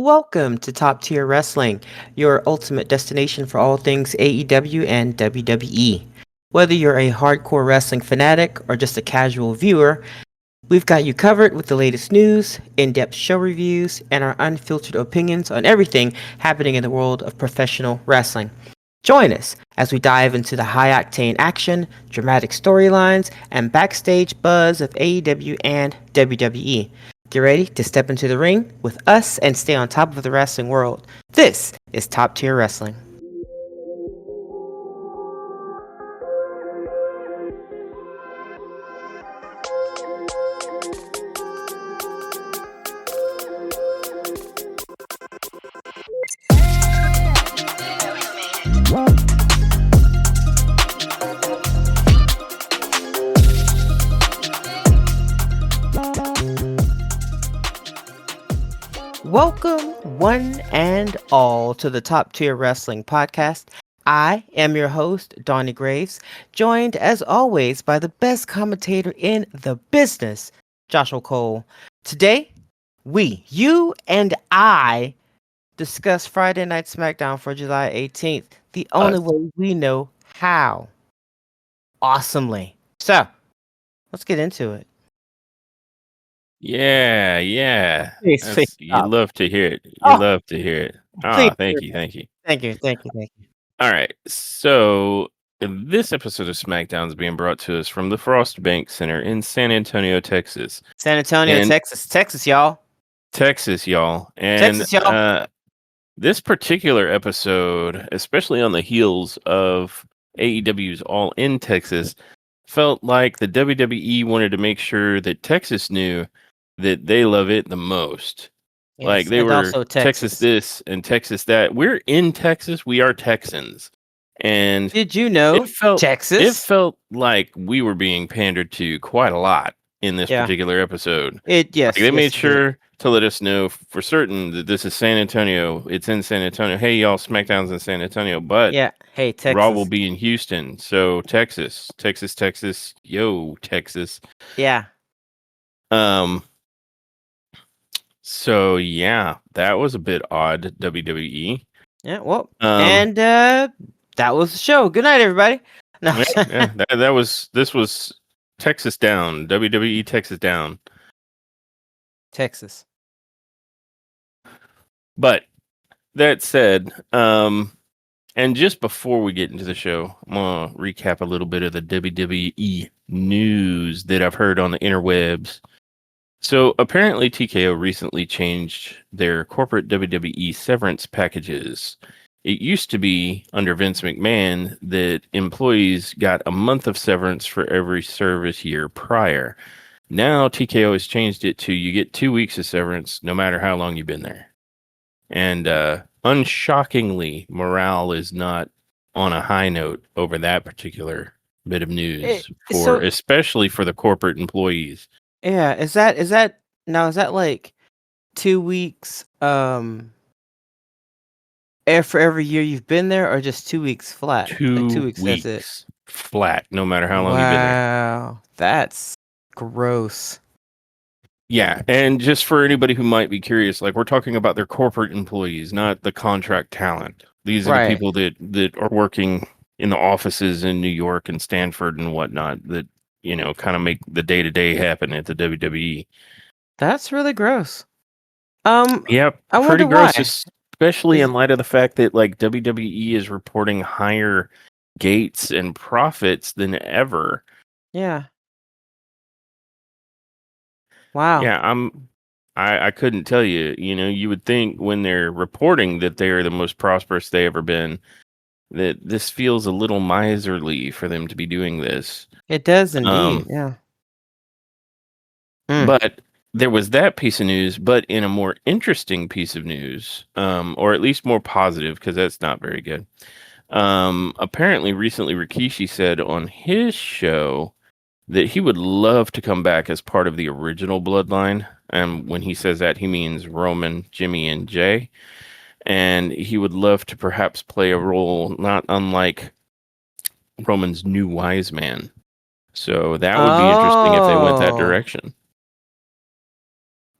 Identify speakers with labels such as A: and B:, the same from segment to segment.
A: Welcome to Top Tier Wrestling, your ultimate destination for all things AEW and WWE. Whether you're a hardcore wrestling fanatic or just a casual viewer, we've got you covered with the latest news, in-depth show reviews, and our unfiltered opinions on everything happening in the world of professional wrestling. Join us as we dive into the high-octane action, dramatic storylines, and backstage buzz of AEW and WWE. Get ready to step into the ring with us and stay on top of the wrestling world. This is Top Tier Wrestling. Welcome, one and all, to the Top Tier Wrestling Podcast. I am your host, Donnie Graves, joined as always by the best commentator in the business, Joshua Cole. Today, you and I, discuss Friday Night SmackDown for July 18th, the only
B: Us.
A: way we know how. Awesomely. So, let's get into it.
B: Yeah.
A: Please,
B: You
A: stop.
B: love to hear it. You
A: Oh,
B: love to hear it.
A: please.
B: Thank you.
A: Thank you.
B: All right. So this episode of SmackDown is being brought to us from the Frost Bank Center in San Antonio, Texas.
A: San Antonio,
B: And-
A: Texas, y'all.
B: Texas, y'all. And
A: Texas, y'all.
B: this particular episode, especially on the heels of AEW's All In Texas, felt like the WWE wanted to make sure that Texas knew that they love it the most. Like
A: Yes,
B: they
A: and
B: were
A: also
B: Texas this and Texas that. We're in Texas. We are Texans. And
A: Did you know
B: it
A: Texas?
B: felt like we were being pandered to quite a lot in this
A: Yeah.
B: particular episode.
A: Yes.
B: Like, they made
A: yes, it did.
B: sure to let us know for certain that this is San Antonio. It's in San Antonio. Hey, y'all, SmackDown's in San Antonio, but
A: Yeah. Hey, Texas.
B: Raw will be in Houston. So Texas. Yo, Texas.
A: Yeah.
B: So yeah, that was a bit odd, WWE.
A: Yeah. Well, and that was the show. Good night, everybody. No.
B: This was Texas down. WWE Texas down.
A: Texas.
B: But that said, and just before we get into the show, I'm gonna recap a little bit of the WWE news that I've heard on the interwebs. So apparently TKO recently changed their corporate WWE severance packages. It used to be under Vince McMahon that employees got a month of severance for every service year prior. Now TKO has changed it to you get 2 weeks of severance no matter how long you've been there. And unshockingly, morale is not on a high note over that particular bit of news, especially for the corporate employees.
A: Yeah. Is that like 2 weeks? For every year you've been there, or just 2 weeks flat?
B: 2
A: weeks.
B: weeks
A: That's it.
B: flat, no matter how long you've been there.
A: Wow, that's gross.
B: Yeah, and just for anybody who might be curious, like, we're talking about their corporate employees, not the contract talent. These are the people that are working in the offices in New York and Stanford and whatnot that, kind of make the day-to-day happen at the WWE.
A: That's really gross.
B: Yep,
A: I
B: pretty
A: wonder
B: gross,
A: why.
B: especially in light of the fact that, like, WWE is reporting higher gates and profits than ever.
A: Yeah. Wow.
B: Yeah, I couldn't tell you. You would think when they're reporting that they are the most prosperous they ever been, that this feels a little miserly for them to be doing this.
A: It does indeed. Yeah.
B: But there was that piece of news, but in a more interesting piece of news, or at least more positive, because that's not very good. Apparently recently Rikishi said on his show that he would love to come back as part of the original bloodline. And when he says that, he means Roman, Jimmy, and Jay. And he would love to perhaps play a role not unlike Roman's new wise man. So that would be interesting if they went that direction.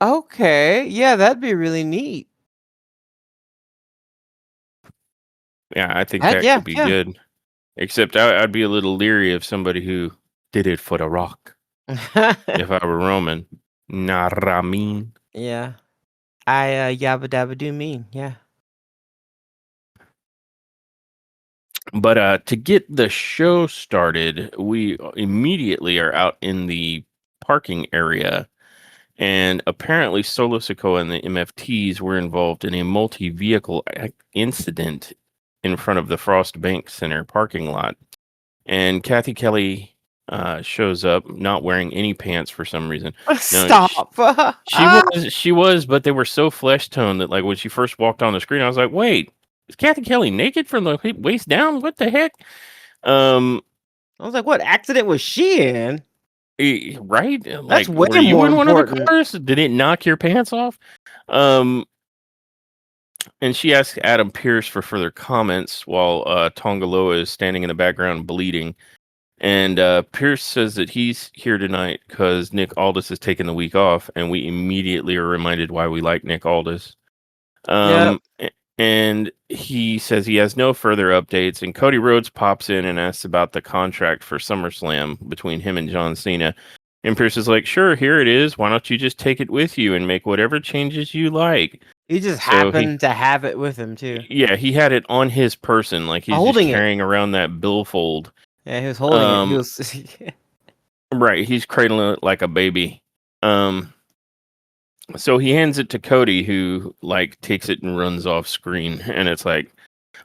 A: Okay. Yeah, that'd be really neat.
B: Yeah, I think that
A: Yeah,
B: could be
A: yeah.
B: good. Except I'd be a little leery of somebody who did it for the Rock. If I were Roman, nah, I mean.
A: Yeah. I yabba dabba do mean, yeah.
B: But to get the show started, we immediately are out in the parking area. And apparently, Solo Sikoa and the MFTs were involved in a multi vehicle incident in front of the Frost Bank Center parking lot. And Kathy Kelly shows up not wearing any pants for some reason. No,
A: Stop.
B: she was, but they were so flesh toned that like when she first walked on the screen, I was like, wait, is Kathy Kelly naked from the waist down? What the heck? Um,
A: I was like, what accident was she in?
B: right?
A: That's
B: Like,
A: way
B: were you
A: more
B: in one of the
A: important.
B: cars? Did it knock your pants off? Um, and she asked Adam Pierce for further comments while Tongaloa is standing in the background bleeding. And Pierce says that he's here tonight because Nick Aldis has taken the week off, and we immediately are reminded why we like Nick Aldis.
A: Yep.
B: And he says he has no further updates. And Cody Rhodes pops in and asks about the contract for SummerSlam between him and John Cena. And Pierce is like, sure, here it is. Why don't you just take it with you and make whatever changes you like?
A: He just
B: So
A: happened to have it with him too.
B: yeah, he had it on his person, like he's just
A: Holding it.
B: carrying around that billfold.
A: Yeah, he was holding it. He
B: Um,
A: was
B: right, he's cradling it like a baby. Um, so he hands it to Cody, who like takes it and runs off screen, and it's like,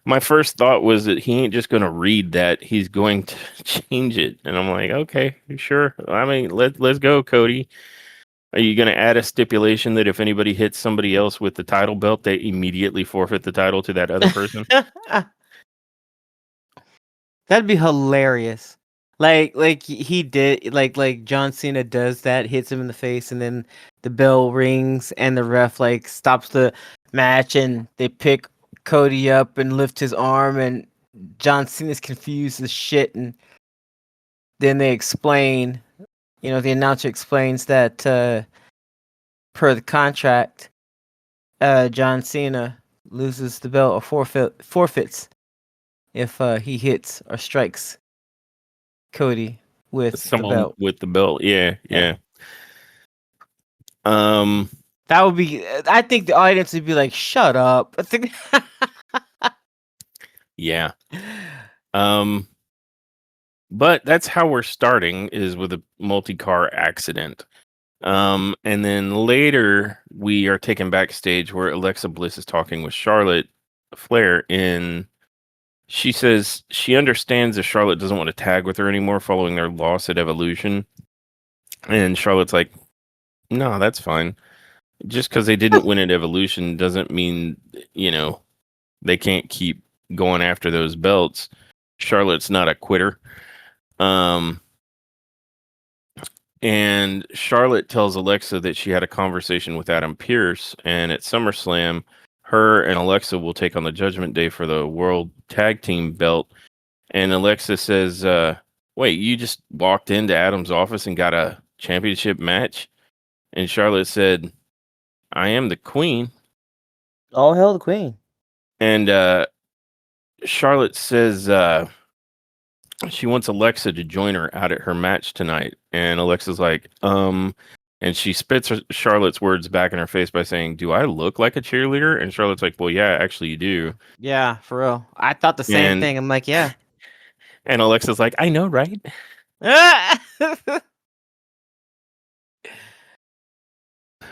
B: my first thought was that he ain't just going to read that; he's going to change it. And I'm like, okay, sure. I mean, let's go, Cody. Are you going to add a stipulation that if anybody hits somebody else with the title belt, they immediately forfeit the title to that other person?
A: That'd be hilarious. Like he did like John Cena does that, hits him in the face, and then the bell rings and the ref like stops the match and they pick Cody up and lift his arm and John Cena's confused as shit and then they explain, the announcer explains that per the contract, John Cena loses the belt or forfeits if he hits or strikes Cody with the
B: Someone
A: belt.
B: with the belt, yeah,
A: Yeah.
B: yeah. Um,
A: That would be. I think the audience would be like, "Shut up." I think.
B: yeah. Um, but that's how we're starting is with a multi-car accident. And then later we are taken backstage where Alexa Bliss is talking with Charlotte Flair and she says she understands if Charlotte doesn't want to tag with her anymore following their loss at Evolution. And Charlotte's like, no, that's fine. Just because they didn't win at Evolution doesn't mean, they can't keep going after those belts. Charlotte's not a quitter. Um, and Charlotte tells Alexa that she had a conversation with Adam Pierce, and at SummerSlam, her and Alexa will take on the Judgment Day for the World Tag Team belt. And Alexa says, wait, you just walked into Adam's office and got a championship match? And Charlotte said, I am the queen.
A: All hail the queen.
B: And Charlotte says she wants Alexa to join her out at her match tonight. And Alexa's like, and she spits Charlotte's words back in her face by saying, do I look like a cheerleader? And Charlotte's like, well, yeah, actually you do.
A: Yeah, for real. I thought the same
B: And
A: thing. I'm like, yeah.
B: and Alexa's like, I know, right?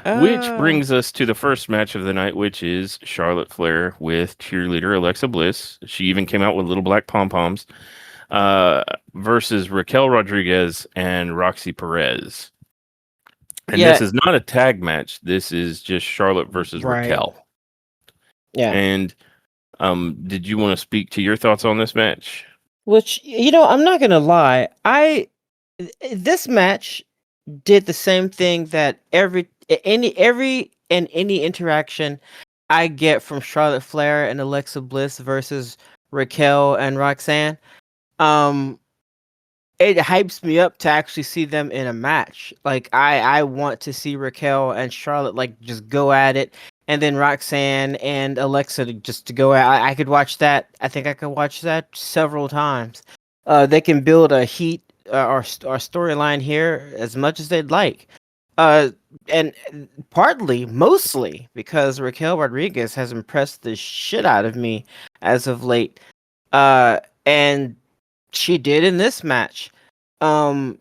B: Which
A: uh,
B: brings us to the first match of the night, which is Charlotte Flair with cheerleader Alexa Bliss. She even came out with little black pom poms. Versus Raquel Rodriguez and Roxy Perez. And
A: yeah,
B: this is not a tag match. This is just Charlotte versus
A: right.
B: Raquel.
A: Yeah.
B: And did you want to speak to your thoughts on this match?
A: Which I'm not gonna lie. This match did the same thing that every interaction I get from Charlotte Flair and Alexa Bliss versus Raquel and Roxanne. Um, it hypes me up to actually see them in a match. Like I want to see Raquel and Charlotte like just go at it, and then Roxanne and Alexa just to go at. I could watch that. I think I could watch that several times. They can build a heat or storyline here as much as they'd like. Uh, and partly, mostly because Raquel Rodriguez has impressed the shit out of me as of late. And she did in this match. Um,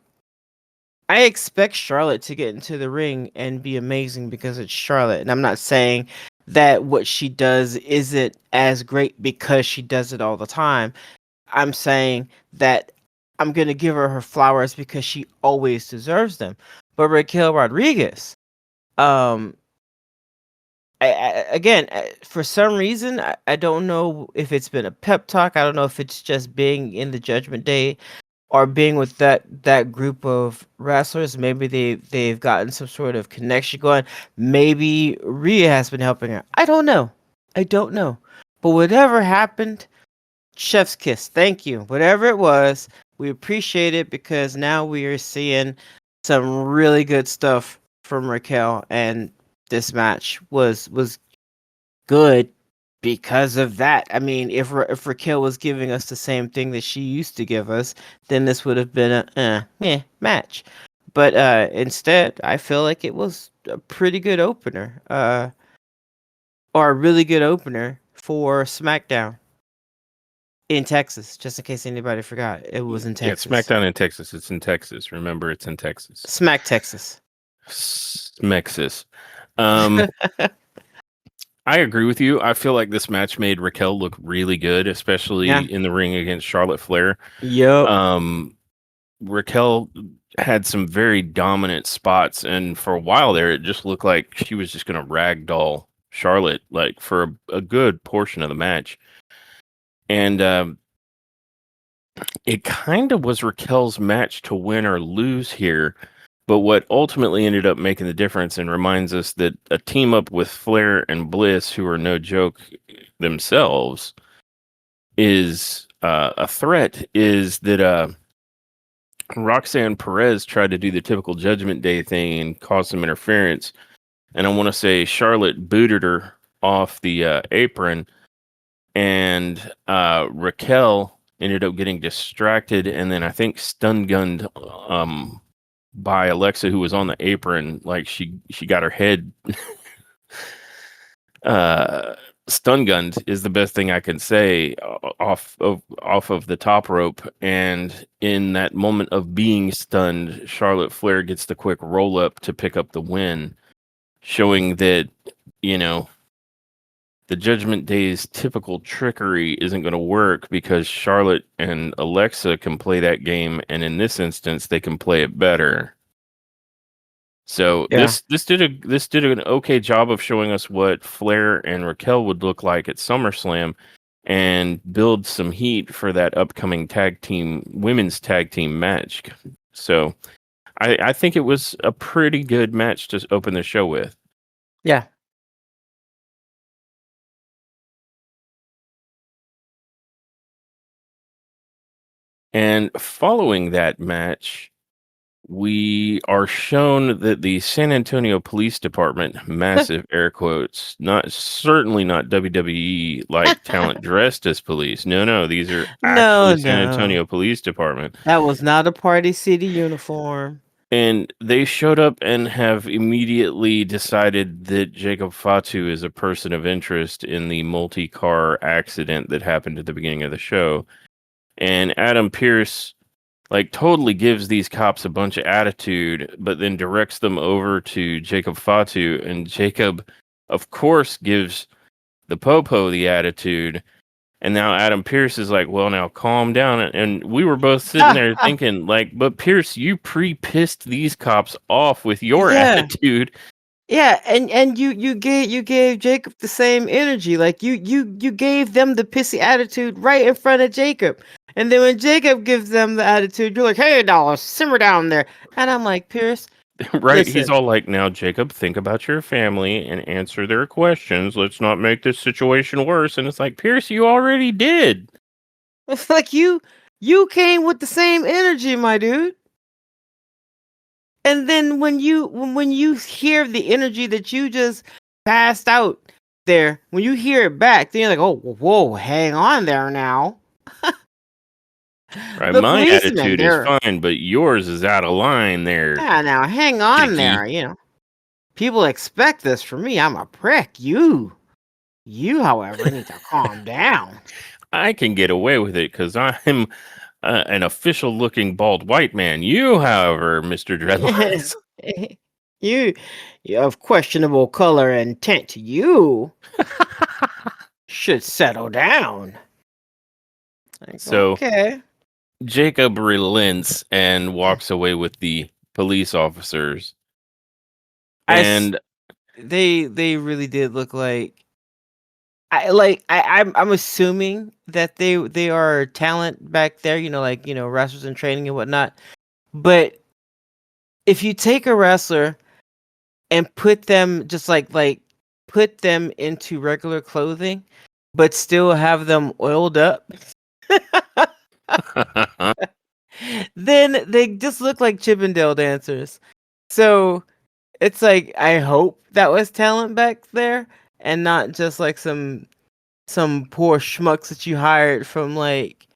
A: I expect Charlotte to get into the ring and be amazing because it's Charlotte. And I'm not saying that what she does isn't as great because she does it all the time. I'm saying that I'm going to give her her flowers because she always deserves them. But Raquel Rodriguez, um, again, for some reason, I don't know if it's been a pep talk. I don't know if it's just being in the Judgment Day or being with that group of wrestlers. Maybe they've gotten some sort of connection going. Maybe Rhea has been helping her. I don't know. I don't know. But whatever happened, chef's kiss. Thank you. Whatever it was, we appreciate it because now we are seeing some really good stuff from Raquel, and this match was good because of that. I mean, if Raquel was giving us the same thing that she used to give us, then this would have been a match. But instead, I feel like it was a pretty good opener, or a really good opener for SmackDown in Texas. Just in case anybody forgot, it was in
B: Yeah,
A: Texas.
B: SmackDown in Texas. It's in Texas. Remember, it's in Texas.
A: Smack Texas.
B: Smexis. I agree with you. I feel like this match made Raquel look really good, especially
A: Yeah.
B: in the ring against Charlotte Flair.
A: Yep.
B: Raquel had some very dominant spots, and for a while there, it just looked like she was just going to ragdoll Charlotte, like for a good portion of the match. And it kind of was Raquel's match to win or lose here. But what ultimately ended up making the difference and reminds us that a team up with Flair and Bliss, who are no joke themselves, is a threat, is that Roxanne Perez tried to do the typical Judgment Day thing and cause some interference. And I want to say Charlotte booted her off the apron, and Raquel ended up getting distracted, and then I think stun gunned by Alexa, who was on the apron. Like she got her head stun gunned is the best thing I can say, off of the top rope. And in that moment of being stunned, Charlotte Flair gets the quick roll up to pick up the win, showing that, you know, the Judgment Day's typical trickery isn't going to work because Charlotte and Alexa can play that game, and in this instance, they can play it better. So
A: Yeah.
B: this did an okay job of showing us what Flair and Raquel would look like at SummerSlam, and build some heat for that upcoming women's tag team match. So I think it was a pretty good match to open the show with.
A: Yeah.
B: And following that match, we are shown that the San Antonio Police Department, massive air quotes, certainly not WWE like talent dressed as police. No, these are
A: No,
B: actually San
A: no.
B: Antonio Police Department.
A: That was not a Party City uniform.
B: And they showed up and have immediately decided that Jacob Fatu is a person of interest in the multi-car accident that happened at the beginning of the show. And Adam Pearce totally gives these cops a bunch of attitude, but then directs them over to Jacob Fatu, and Jacob, of course, gives the Popo the attitude. And now Adam Pearce is like, well, now calm down. And we were both sitting there thinking, but Pearce, you pre-pissed these cops off with your
A: Yeah.
B: attitude.
A: Yeah, and you gave Jacob the same energy. Like you gave them the pissy attitude right in front of Jacob. And then when Jacob gives them the attitude, you're like, "Hey, now simmer down there." And I'm like, "Pierce,
B: Right? He's
A: listen."
B: all like, now, Jacob, think about your family and answer their questions. Let's not make this situation worse. And it's like, Pierce, you already did.
A: It's like you You came with the same energy, my dude. And then when you hear the energy that you just passed out there, when you hear it back, then you're like, oh, whoa, hang on there now.
B: Right,
A: The
B: my
A: policemen,
B: attitude is
A: they're
B: fine, but yours is out of line there,
A: now hang on there.
B: Jakey.
A: People expect this from me. I'm a prick. You, however, need to calm down.
B: I can get away with it because I'm an official looking bald white man. You, however, Mr. Dreadlocks.
A: you, you of questionable color and tint. You should settle down. Like,
B: So
A: okay.
B: Jacob relents and walks away with the police officers.
A: I s-
B: And
A: they really did look like I'm assuming that they are talent back there, like wrestlers in training and whatnot. But if you take a wrestler and put them just like put them into regular clothing, but still have them oiled up, then they just look like Chippendale dancers. So it's like I hope that was talent back there and not just like some poor schmucks that you hired from like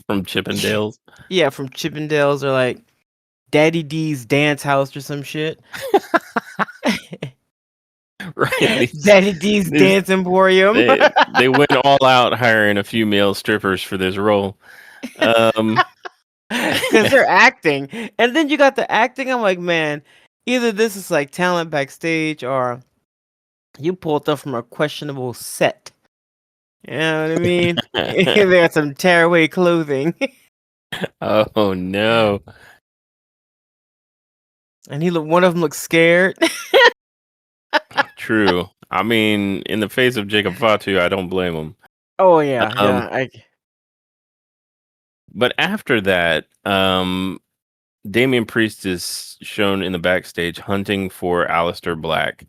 B: from Chippendales.
A: yeah, from Chippendales or like Daddy D's dance house or some shit.
B: Right.
A: Daddy D's
B: These
A: dance emporium.
B: they went all out hiring a few male strippers for this role.
A: Because they're acting. And then you got the acting. I'm like, man, either this is like talent backstage or you pulled them from a questionable set. You know what I mean? They got some tearaway clothing.
B: Oh no.
A: And one of them looks scared.
B: True. I mean, in the face of Jacob Fatu, I don't blame him.
A: Oh yeah,
B: Um,
A: yeah.
B: but after that, Damian Priest is shown in the backstage hunting for Aleister Black,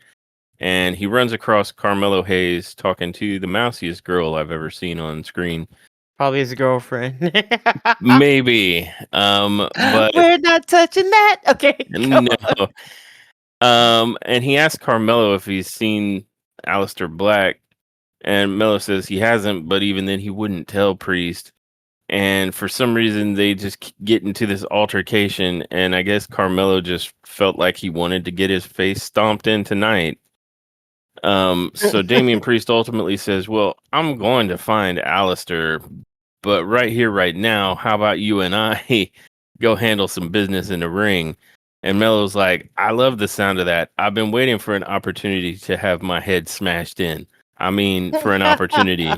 B: and he runs across Carmelo Hayes talking to the mousiest girl I've ever seen on screen.
A: Probably his girlfriend.
B: Maybe, but
A: We're not touching that. Okay, go
B: no.
A: on.
B: And he asked Carmelo if he's seen Aleister Black, and Melo says he hasn't, but even then he wouldn't tell Priest. And for some reason, they just get into this altercation, and I guess Carmelo just felt like he wanted to get his face stomped in tonight. So Damian Priest ultimately says, "Well, I'm going to find Alistair, but right here, right now, how about you and I go handle some business in the ring?" And Melo's like, "I love the sound of that. I've been waiting for an opportunity to have my head smashed in. I mean, for an opportunity,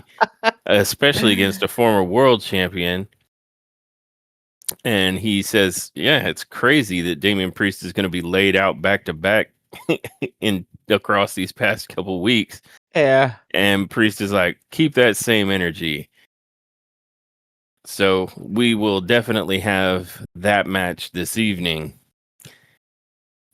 B: especially against a former world champion." And he says, "Yeah, it's crazy that Damian Priest is going to be laid out back to back in across these past couple weeks."
A: Yeah.
B: And Priest is like, "Keep that same energy." So we will definitely have that match this evening.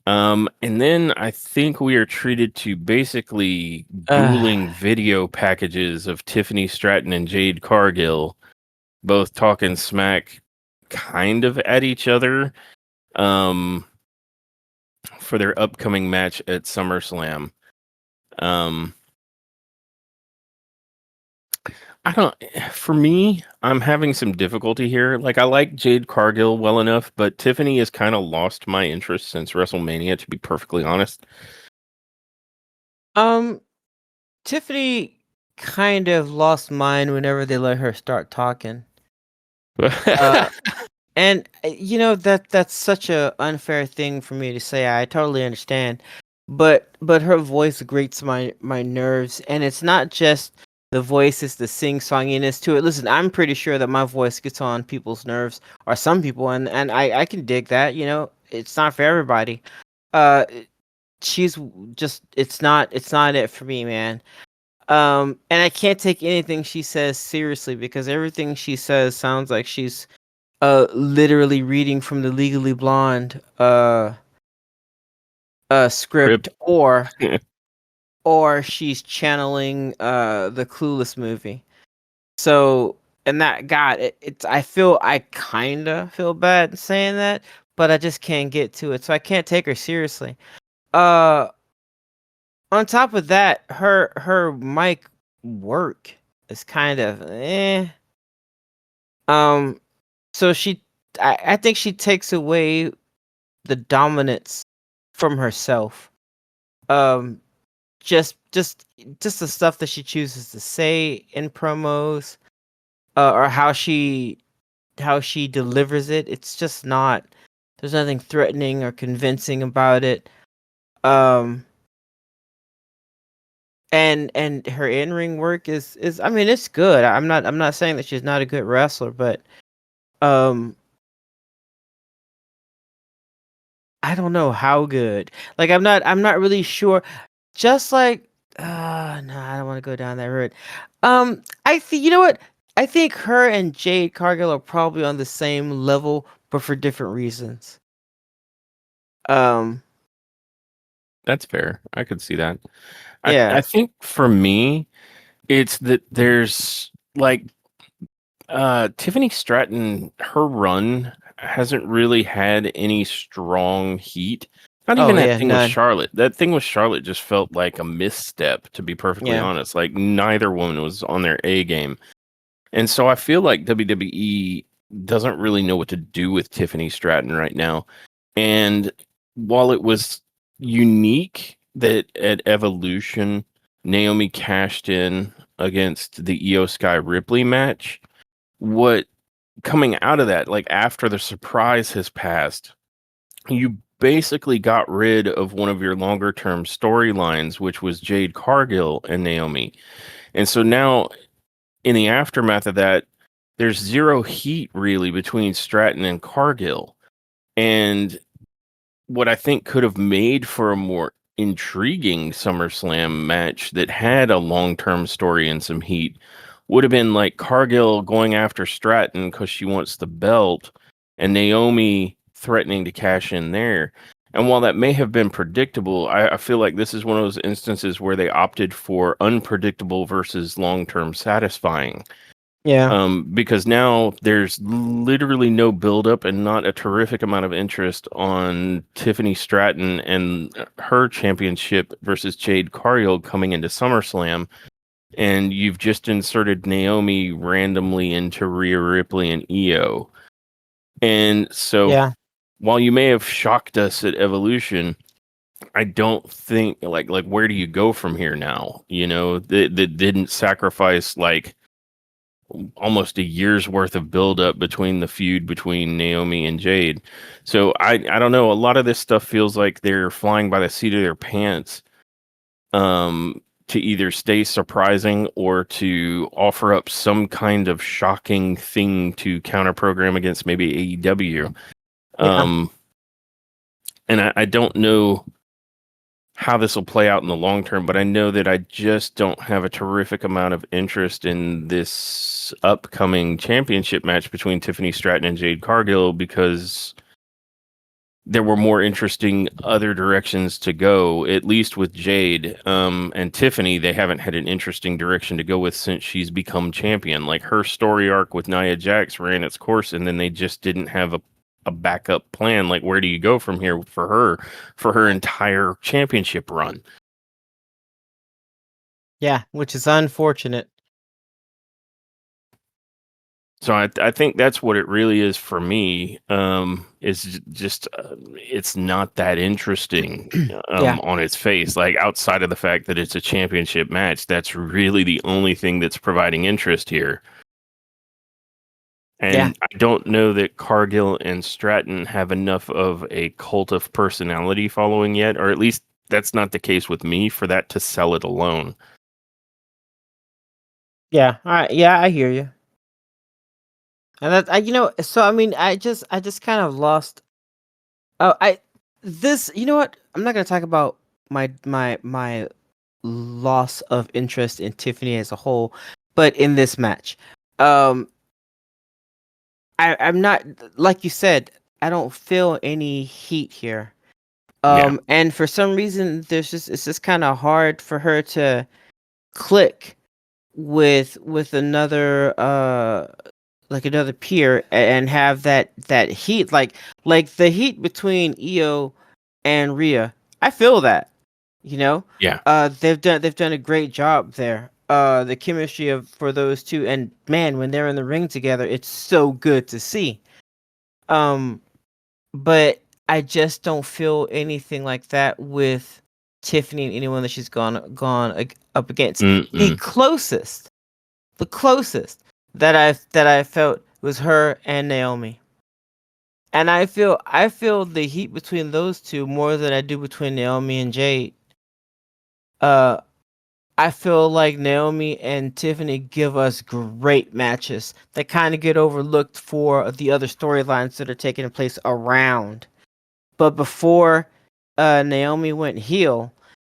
B: And then I think we are treated to basically dueling video packages of Tiffany Stratton and Jade Cargill, both talking smack kind of at each other. For their upcoming match at SummerSlam. Um, I don't. For me, I'm having some difficulty here. Like, I like Jade Cargill well enough, but Tiffany has kind of lost my interest since WrestleMania. To be perfectly honest,
A: um, Tiffany kind of lost mine whenever they let her start talking. Uh, and that's such a unfair thing for me to say. I totally understand, but her voice grates my nerves, and it's not just the voice; it's the sing-songiness to it. Listen, I'm pretty sure that my voice gets on people's nerves, or some people, and I can dig that. It's not for everybody. Uh, she's just it's not it for me, man. And I can't take anything she says seriously because everything she says sounds like she's literally reading from the Legally Blonde script,
B: Rip.
A: or she's channeling the Clueless movie. So and that God, I kinda feel bad saying that, but I just can't get to it, so I can't take her seriously. Uh, on top of that, her mic work is kind of Um, so I think she takes away the dominance from herself. Um, just just the stuff that she chooses to say in promos, or how she delivers it. It's just not. There's nothing threatening or convincing about it. Um, and her in ring work is I mean it's good. I'm not saying that she's not a good wrestler, but um I don't know how good. Like I'm not really sure. Just like no, I don't want to go down that road. I think you know what? I think her and Jade Cargill are probably on the same level, but for different reasons. Um,
B: That's fair. I could see that. I
A: yeah.
B: think for me, it's that there's like Tiffany Stratton, her run hasn't really had any strong heat. Not even
A: Oh
B: that
A: yeah,
B: thing with
A: none.
B: Charlotte. That thing with Charlotte just felt like a misstep, to be perfectly
A: Yeah.
B: honest. Like neither woman was on their A game. And so I feel like WWE doesn't really know what to do with Tiffany Stratton right now. And while it was unique that at Evolution, Naomi cashed in against the Io Sky Ripley match, what coming out of that, like after the surprise has passed, you basically got rid of one of your longer term storylines, which was Jade Cargill and Naomi. And so now in the aftermath of that, there's zero heat really between Stratton and Cargill. And what I think could have made for a more intriguing SummerSlam match that had a long term story and some heat would have been like Cargill going after Stratton because she wants the belt and Naomi threatening to cash in there. And while that may have been predictable, I feel like this is one of those instances where they opted for unpredictable versus long term satisfying.
A: Yeah.
B: Because now there's literally no buildup and not a terrific amount of interest on Tiffany Stratton and her championship versus Jade Cargill coming into SummerSlam. And you've just inserted Naomi randomly into Rhea Ripley and Io. And so
A: Yeah.
B: while you may have shocked us at Evolution, I don't think like where do you go from here now? You know, that didn't sacrifice like almost a year's worth of buildup between the feud between Naomi and Jade. So I don't know. A lot of this stuff feels like they're flying by the seat of their pants, to either stay surprising or to offer up some kind of shocking thing to counter program against maybe AEW.
A: Yeah.
B: Um, and I don't know how this will play out in the long term, but I know that I just don't have a terrific amount of interest in this upcoming championship match between Tiffany Stratton and Jade Cargill because there were more interesting other directions to go, at least with Jade. And Tiffany, they haven't had an interesting direction to go with since she's become champion. Like her story arc with Nia Jax ran its course, and then they just didn't have a backup plan. Like, where do you go from here for her entire championship run?
A: Yeah. Which is unfortunate.
B: So I think that's what it really is for me. Is just it's not that interesting
A: Yeah.
B: on its face. Like outside of the fact that it's a championship match, that's really the only thing that's providing interest here.
A: Yeah.
B: And I don't know that Cargill and Stratton have enough of a cult of personality following yet, or at least that's not the case with me for that to sell it alone.
A: Yeah. All right. Yeah, I hear you. And that so I mean, I just kind of lost. Oh, I this you know what? I'm not gonna talk about my loss of interest in Tiffany as a whole, but in this match, um, I'm not like you said. I don't feel any heat here.
B: Yeah.
A: And for some reason, it's just kind of hard for her to click. with another like another peer and have that heat like the heat between Io and Rhea. I feel that, you know.
B: Yeah.
A: They've done a great job there. The chemistry of for those two, and man, when they're in the ring together, it's so good to see. Um but I just don't feel anything like that with Tiffany and anyone that she's up against. The
B: Mm-mm.
A: closest, the closest that I felt was her and Naomi, and I feel the heat between those two more than I do between Naomi and Jade. Uh, I feel like Naomi and Tiffany give us great matches that kind of get overlooked for the other storylines that are taking place around. But before Naomi went heel,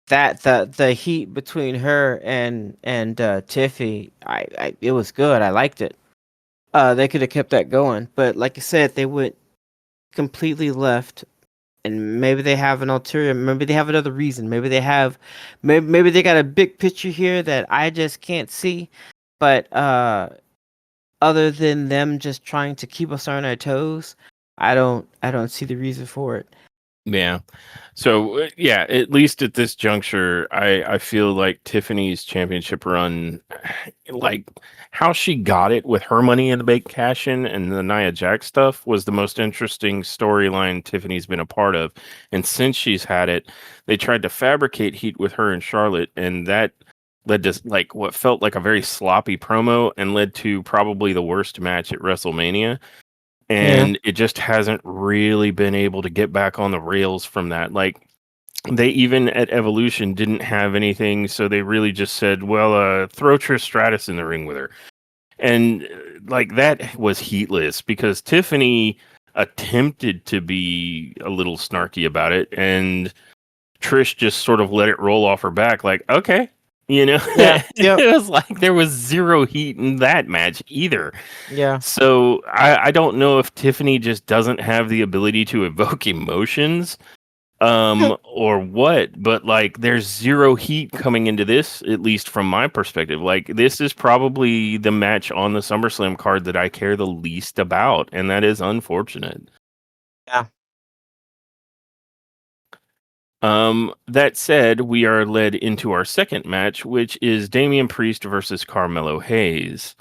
A: that the heat between her and Tiffy, I it was good. I liked it. They could have kept that going, but like I said, they went completely left. And maybe they have an ulterior. Maybe they have another reason. Maybe they got a big picture here that I just can't see. But other than them just trying to keep us on our toes, I don't see the reason for it.
B: Yeah. So yeah, at least at this juncture, I feel like Tiffany's championship run, like how she got it with her Money in the Bank cash in and the Nia Jax stuff was the most interesting storyline Tiffany's been a part of. And since she's had it, they tried to fabricate heat with her and Charlotte, and that led to like what felt like a very sloppy promo and led to probably the worst match at WrestleMania,
A: Yeah.
B: and it just hasn't really been able to get back on the rails from that. Like they even at Evolution didn't have anything, so they really just said, "Well, throw Trish Stratus in the ring with her," and like that was heatless because Tiffany attempted to be a little snarky about it, and Trish just sort of let it roll off her back, like, okay. You know,
A: Yeah. Yep.
B: it was like there was zero heat in that match either.
A: Yeah.
B: So I don't know if Tiffany just doesn't have the ability to evoke emotions, or what, but like there's zero heat coming into this, at least from my perspective. Like this is probably the match on the SummerSlam card that I care the least about, and that is unfortunate.
A: Yeah.
B: That said, we are led into our second match, which is Damian Priest versus Carmelo Hayes.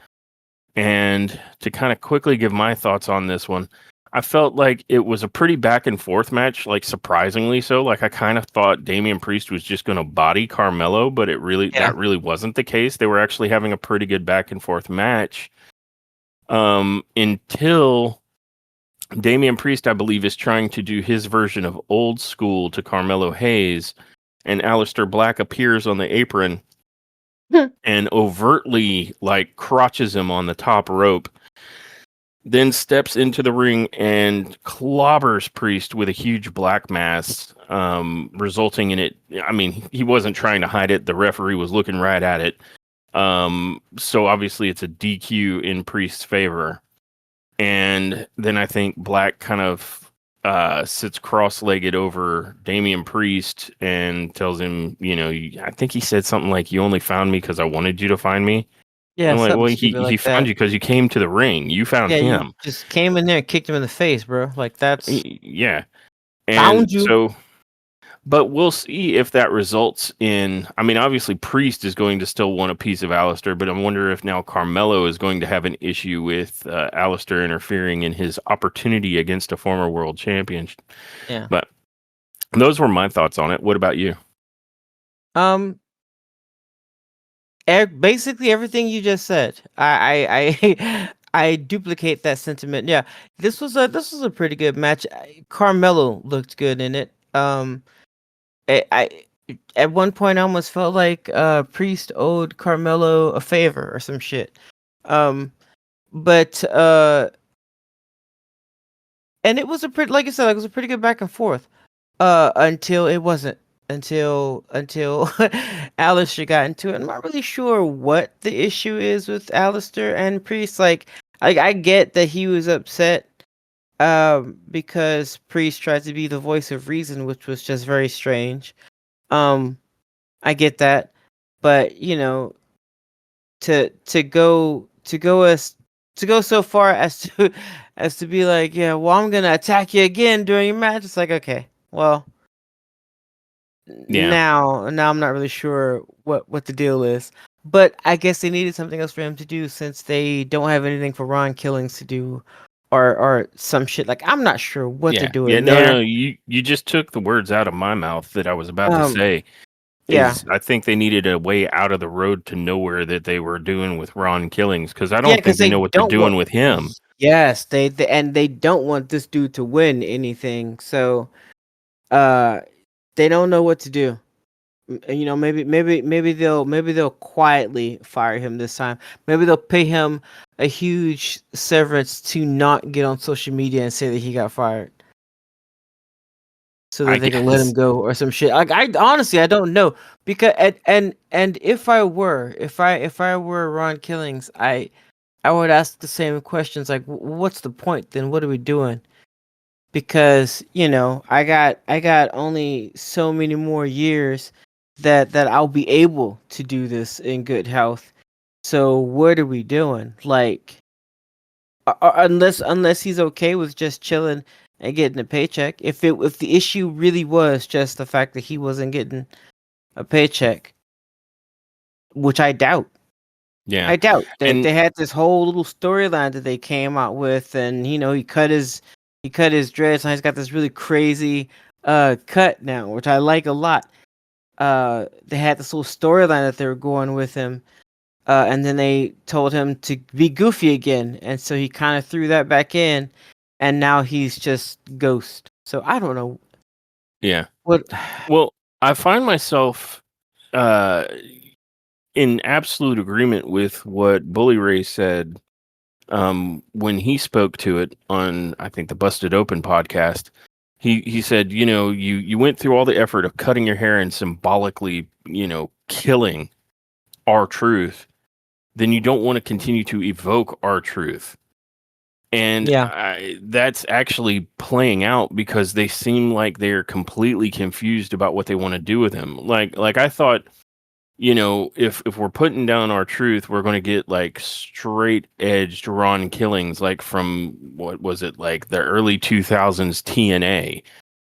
B: And to kind of quickly give my thoughts on this one, I felt like it was a pretty back and forth match, like surprisingly so. Like I kind of thought Damian Priest was just going to body Carmelo, but
A: Yeah.
B: that really wasn't the case. They were actually having a pretty good back and forth match. Until Damian Priest, I believe, is trying to do his version of old school to Carmelo Hayes, and Aleister Black appears on the apron and overtly like crotches him on the top rope, then steps into the ring and clobbers Priest with a huge black mass, resulting in it. I mean, he wasn't trying to hide it. The referee was looking right at it. So obviously it's a DQ in Priest's favor. And then I think Black kind of sits cross-legged over Damian Priest and tells him, I think he said something like, "You only found me because I wanted you to find me."
A: Yeah.
B: I'm like,
A: Something
B: well,
A: stupid
B: he
A: like
B: found
A: that.
B: you because you came to the ring. You found
A: Yeah. You
B: him.
A: just came in there and kicked him in the face, bro. Like that's
B: Yeah. And
A: found you.
B: so, but we'll see if that results in. I mean, obviously, Priest is going to still want a piece of Alistair, but I wonder if now Carmelo is going to have an issue with Alistair interfering in his opportunity against a former world champion.
A: Yeah.
B: But those were my thoughts on it. What about you?
A: Um. Basically everything you just said. I I duplicate that sentiment. Yeah. This was a pretty good match. Carmelo looked good in it. I at one point I almost felt like Priest owed Carmelo a favor or some shit. Um. But and it was a pretty, like I said, like, it was a pretty good back and forth. Until it wasn't. Until Alistair got into it. I'm not really sure what the issue is with Alistair and Priest. Like, I get that he was upset because Priest tried to be the voice of reason, which was just very strange. Um, I get that, but to go so far as to as to be like, yeah, well, I'm gonna attack you again during your match. It's like, okay, well,
B: Yeah.
A: now I'm not really sure what the deal is. But I guess they needed something else for him to do since they don't have anything for Ron Killings to do, or some shit. Like, I'm not sure what they're
B: Yeah. Yeah.
A: doing
B: No,
A: there.
B: no. You just took the words out of my mouth that I was about to
A: Um,
B: say.
A: yeah,
B: Is I think they needed a way out of the road to nowhere that they were doing with Ron Killings because I
A: yeah,
B: don't think
A: because
B: they
A: they
B: know what they're
A: don't want.
B: doing with him.
A: Yes, they don't want this dude to win anything. So, uh, they don't know what to do. Maybe they'll quietly fire him this time. Maybe they'll pay him a huge severance to not get on social media and say that he got fired, so
B: I
A: that they can let him
B: guess.
A: go or some shit. Like, I honestly, I don't know, because and if I were Ron Killings, I would ask the same questions, like, what's the point then? What are we doing? Because I got only so many more years that I'll be able to do this in good health. So what are we doing? Like, unless he's okay with just chilling and getting a paycheck. If the issue really was just the fact that he wasn't getting a paycheck, which I doubt.
B: Yeah.
A: I doubt that
B: And
A: they had this whole little storyline that they came out with, and he cut his dreads, and he's got this really crazy cut now, which I like a lot. They had this little storyline that they were going with him, and then they told him to be goofy again, and so he kind of threw that back in, and now he's just Ghost. So I don't know
B: yeah.
A: what.
B: Well, I find myself uh in absolute agreement with what Bully Ray said when he spoke to it on, I think, the Busted Open podcast. He said, you went through all the effort of cutting your hair and symbolically, killing our truth, then you don't want to continue to evoke our truth. And
A: Yeah,
B: that's actually playing out because they seem like they're completely confused about what they want to do with him. Like I thought, if we're putting down our truth, we're going to get like straight edged Ron Killings, like from what was it, like the early 2000s TNA,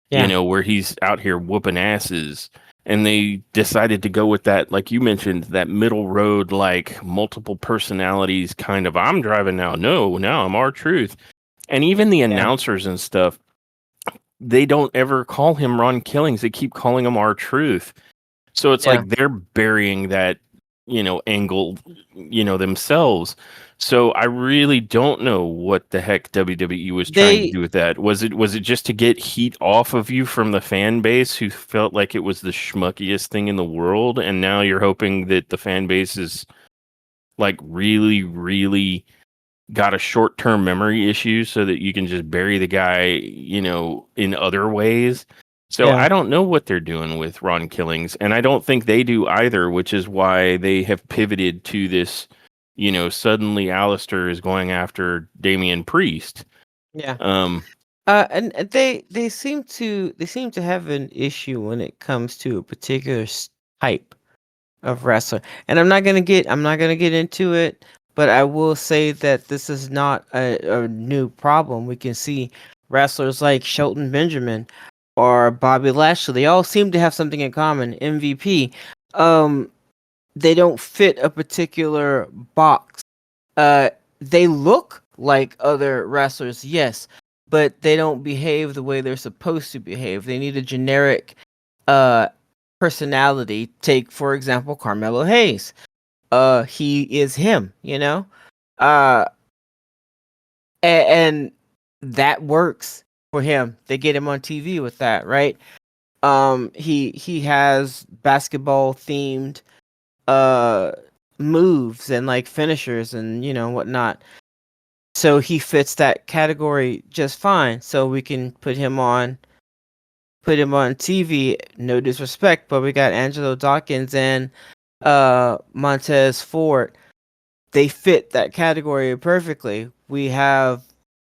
A: yeah,
B: where he's out here whooping asses. And they decided to go with that, like you mentioned, that middle road, like multiple personalities kind of, I'm driving now. No, now I'm our truth. And even the
A: yeah,
B: announcers and stuff, they don't ever call him Ron Killings. They keep calling him our truth. So it's
A: yeah.
B: like they're burying that, angle, themselves. So I really don't know what the heck WWE was trying to
A: They
B: do with that. Was it just to get heat off of you from the fan base who felt like it was the schmuckiest thing in the world, and now you're hoping that the fan base is like really, really got a short-term memory issue so that you can just bury the guy, in other ways. So
A: yeah.
B: I don't know what they're doing with Ron Killings, and I don't think they do either, which is why they have pivoted to this, suddenly Alistair is going after Damian Priest.
A: Yeah.
B: Um,
A: And they seem to have an issue when it comes to a particular type of wrestler. And I'm not gonna get into it, but I will say that this is not a new problem. We can see wrestlers like Shelton Benjamin or Bobby Lashley. They all seem to have something in common. MVP. Um, they don't fit a particular box. Uh, they look like other wrestlers, yes, but they don't behave the way they're supposed to behave. They need a generic uh personality. Take, for example, Carmelo Hayes. He is him, you know? Uh and that works for him. They get him on TV with that, right? He has basketball themed uh moves and like finishers and whatnot. So he fits that category just fine. So we can put him on TV. No disrespect, but we got Angelo Dawkins and Montez Ford. They fit that category perfectly. We have,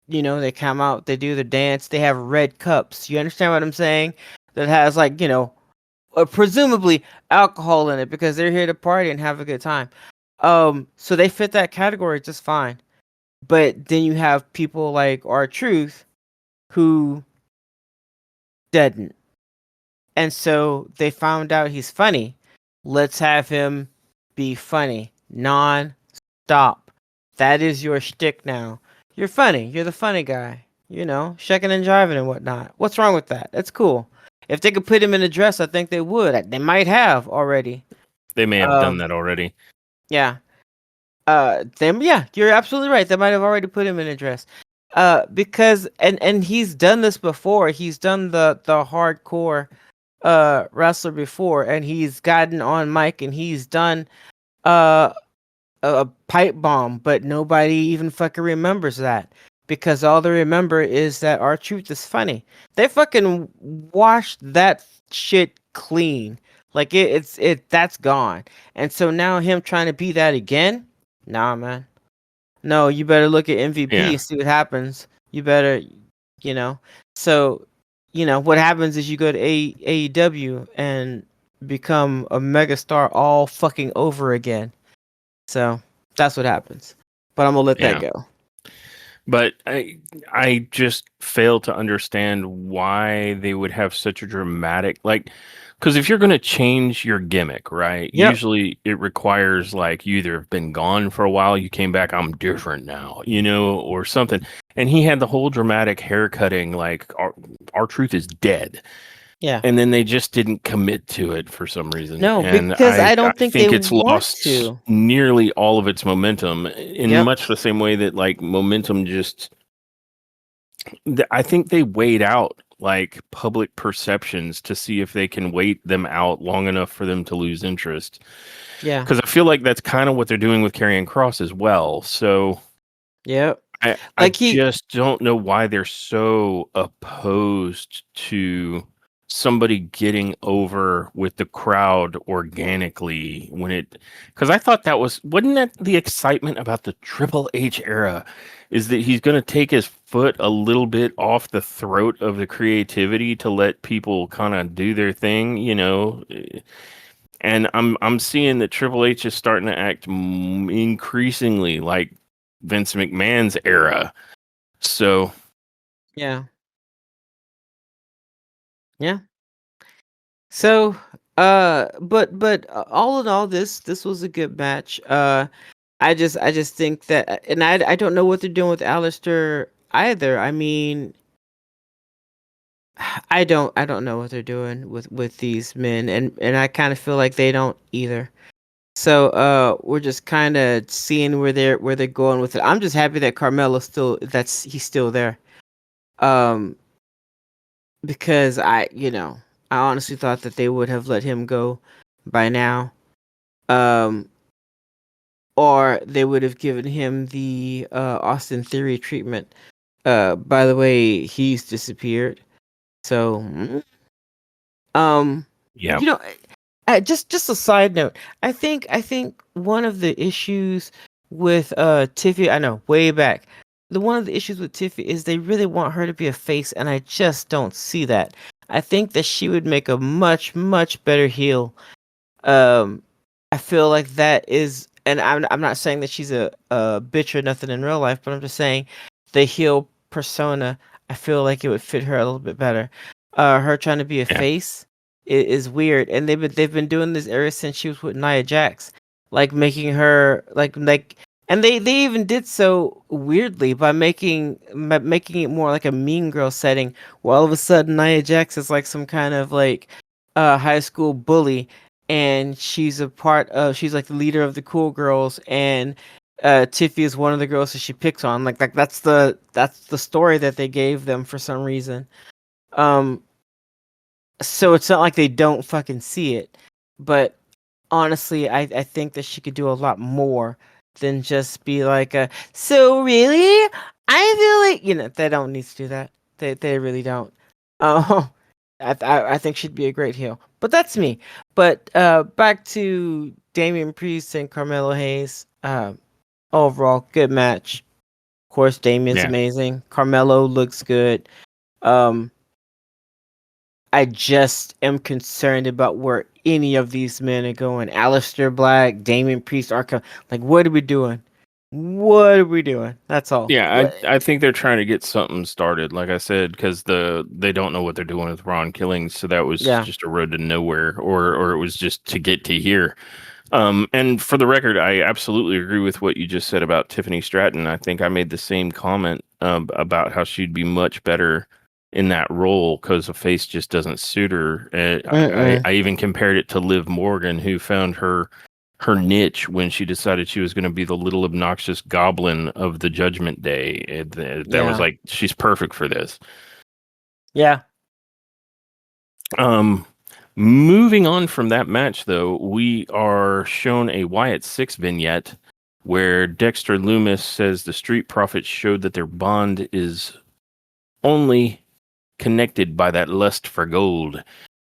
A: they come out, they do the dance, they have red cups. You understand what I'm saying? That has, like, presumably alcohol in it because they're here to party and have a good time. So they fit that category just fine. But then you have people like R-Truth who didn't. And so they found out he's funny. Let's have him be funny. Non-stop. That is your shtick now. You're funny. You're the funny guy. You know, shucking and jiving and whatnot. What's wrong with that? That's cool. If they could put him in a dress, I think they would. They might have already.
B: They may have done
A: Um,
B: that already.
A: yeah. Then yeah, you're absolutely right. They might have already put him in a dress. Because and he's done this before. He's done the hardcore wrestler before, and he's gotten on mic and he's done uh a pipe bomb, but nobody even fucking remembers that because all they remember is that R-Truth is funny. They fucking washed that shit clean. Like it's that's gone. And so now him trying to be that again? Nah, man. No, you better look at MVP
B: Yeah.
A: and see what happens. You better, you know. So, what happens is you go to AEW and become a megastar all fucking over again. So that's what happens. But I'm gonna let that
B: Yeah.
A: go.
B: But I just fail to understand why they would have such a dramatic because if you're going to change your gimmick, right?
A: Yep.
B: Usually it requires like you either have been gone for a while, you came back, I'm different now, or something. And he had the whole dramatic haircutting, like our truth is dead.
A: Yeah.
B: And then they just didn't commit to it for some reason.
A: No,
B: And
A: because I
B: I
A: don't think they
B: think it's
A: want
B: lost
A: to.
B: nearly all of its momentum in
A: Yep.
B: much the same way that like momentum just I think they wait out like public perceptions to see if they can wait them out long enough for them to lose interest.
A: Yeah.
B: Because I feel like that's kind of what they're doing with Karrion Cross as well. So
A: Yep.
B: I
A: Like
B: just don't know why they're so opposed to somebody getting over with the crowd organically when it because I thought wasn't that the excitement about the Triple H era is that he's going to take his foot a little bit off the throat of the creativity to let people kind of do their thing. And I'm seeing that Triple H is starting to act increasingly like Vince McMahon's era. So
A: yeah. Yeah. So but all in all, this was a good match. I just think that, and I don't know what they're doing with Alistair either. I mean, I don't know what they're doing with these men, and I kind of feel like they don't either. So we're just kind of seeing where they're going with it. I'm just happy that Carmelo's he's still there. Um, because I honestly thought that they would have let him go by now. Um, or they would have given him the Austin Theory treatment. By the way, he's disappeared. So, um,
B: yeah,
A: you know, just a side note. I think one of the issues with Tiffy, I know way back, the one of the issues with Tiffy is they really want her to be a face, and I just don't see that. I think that she would make a much better heel. Um, I feel like that is, and I'm not saying that she's a bitch or nothing in real life, but I'm just saying the heel persona. I feel like it would fit her a little bit better. Her trying to be a
B: yeah,
A: face is weird, and they've been doing this ever since she was with Nia Jax, like making her and they even did so weirdly by making it more like a Mean Girl setting. Where all of a sudden Nia Jax is like some kind of like high school bully, and she's like the leader of the cool girls, and Tiffy is one of the girls that she picks on. Like that's the story that they gave them for some reason. Um, so it's not like they don't fucking see it, but honestly, I think that she could do a lot more than just be like so really, I feel like they don't need to do that. They really don't. Oh, I think she'd be a great heel, but that's me. But back to Damian Priest and Carmelo Hayes. Overall, good match. Of course, Damian's
B: yeah.
A: amazing. Carmelo looks good. Um, I just am concerned about where any of these men are going. Alistair Black, Damian Priest, Arca. Like, what are we doing? What are we doing? That's all.
B: Yeah,
A: What?
B: I think they're trying to get something started, like I said, because they don't know what they're doing with Ron Killings, so that was
A: Yeah.
B: just a road to nowhere, or it was just to get to here. And for the record, I absolutely agree with what you just said about Tiffany Stratton. I think I made the same comment about how she'd be much better in that role because a face just doesn't suit her.
A: Mm-mm.
B: I even compared it to Liv Morgan, who found her niche when she decided she was going to be the little obnoxious goblin of the Judgment Day. That was
A: Yeah.
B: like she's perfect for this.
A: Yeah.
B: Um, Moving on from that match, though, we are shown a Wyatt 6 vignette where Dexter Loomis says the Street Profits showed that their bond is only connected by that lust for gold.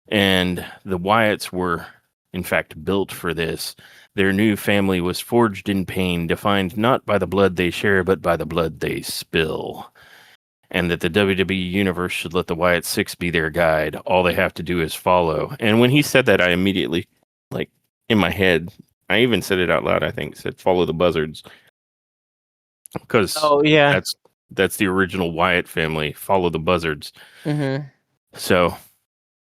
B: And the Wyatts were, in fact, built for this. Their new family was forged in pain, defined not by the blood they share, but by the blood they spill. And that the WWE Universe should let the Wyatt Six be their guide. All they have to do is follow. And when he said that, I immediately, like, in my head, I even said it out loud, I think, said, follow the buzzards. Because
A: Oh yeah.
B: that's that's the original Wyatt family, follow the buzzards.
A: Mm-hmm.
B: So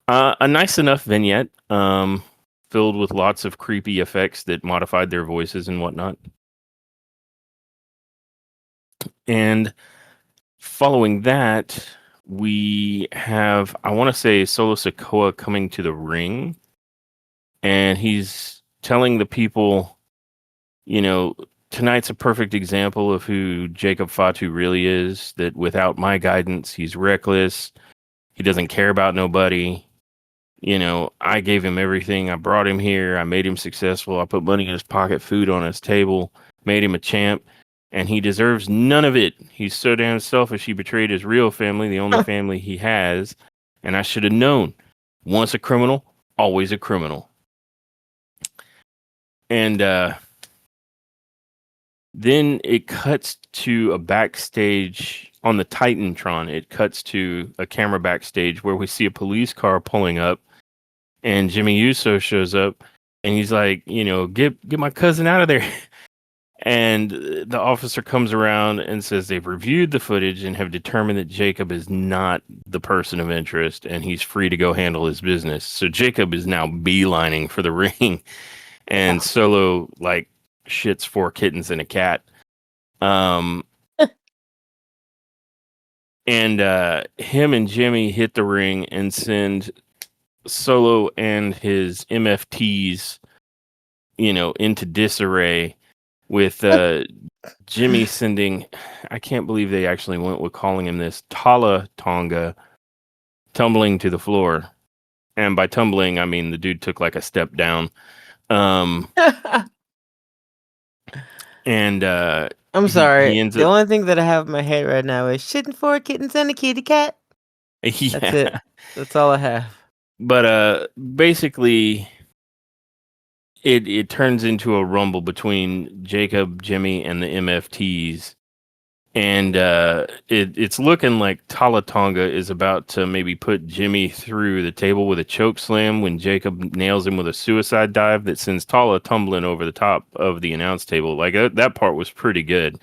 B: a nice enough vignette, filled with lots of creepy effects that modified their voices and whatnot. And following that, we have, I want to say, Solo Sikoa coming to the ring, and he's telling the people, you know, tonight's a perfect example of who Jacob Fatu really is, that without my guidance, he's reckless. He doesn't care about nobody. I gave him everything. I brought him here. I made him successful. I put money in his pocket, food on his table, made him a champ, and he deserves none of it. He's so damn selfish. He betrayed his real family, the only family he has, and I should have known. Once a criminal, always a criminal. And then it cuts to a backstage on the Titantron. It cuts to a camera backstage where we see a police car pulling up. And Jimmy Uso shows up and he's like, get my cousin out of there. And the officer comes around and says they've reviewed the footage and have determined that Jacob is not the person of interest and he's free to go handle his business. So Jacob is now beelining for the ring, and Solo like shits four kittens and a cat. Um, and him and Jimmy hit the ring and send Solo and his MFTs, into disarray with Jimmy sending, I can't believe they actually went with calling him this, Tala Tonga, tumbling to the floor. And by tumbling, I mean the dude took like a step down. Um, and
A: I'm
B: he
A: sorry.
B: ends
A: The
B: up,
A: only thing that I have in my head right now is shitting four kittens and a kitty cat. That's
B: yeah.
A: it. That's all I have.
B: But basically, it turns into a rumble between Jacob, Jimmy, and the MFTs. And it's looking like Talatonga is about to maybe put Jimmy through the table with a choke slam when Jacob nails him with a suicide dive that sends Tala tumbling over the top of the announce table. Like that part was pretty good.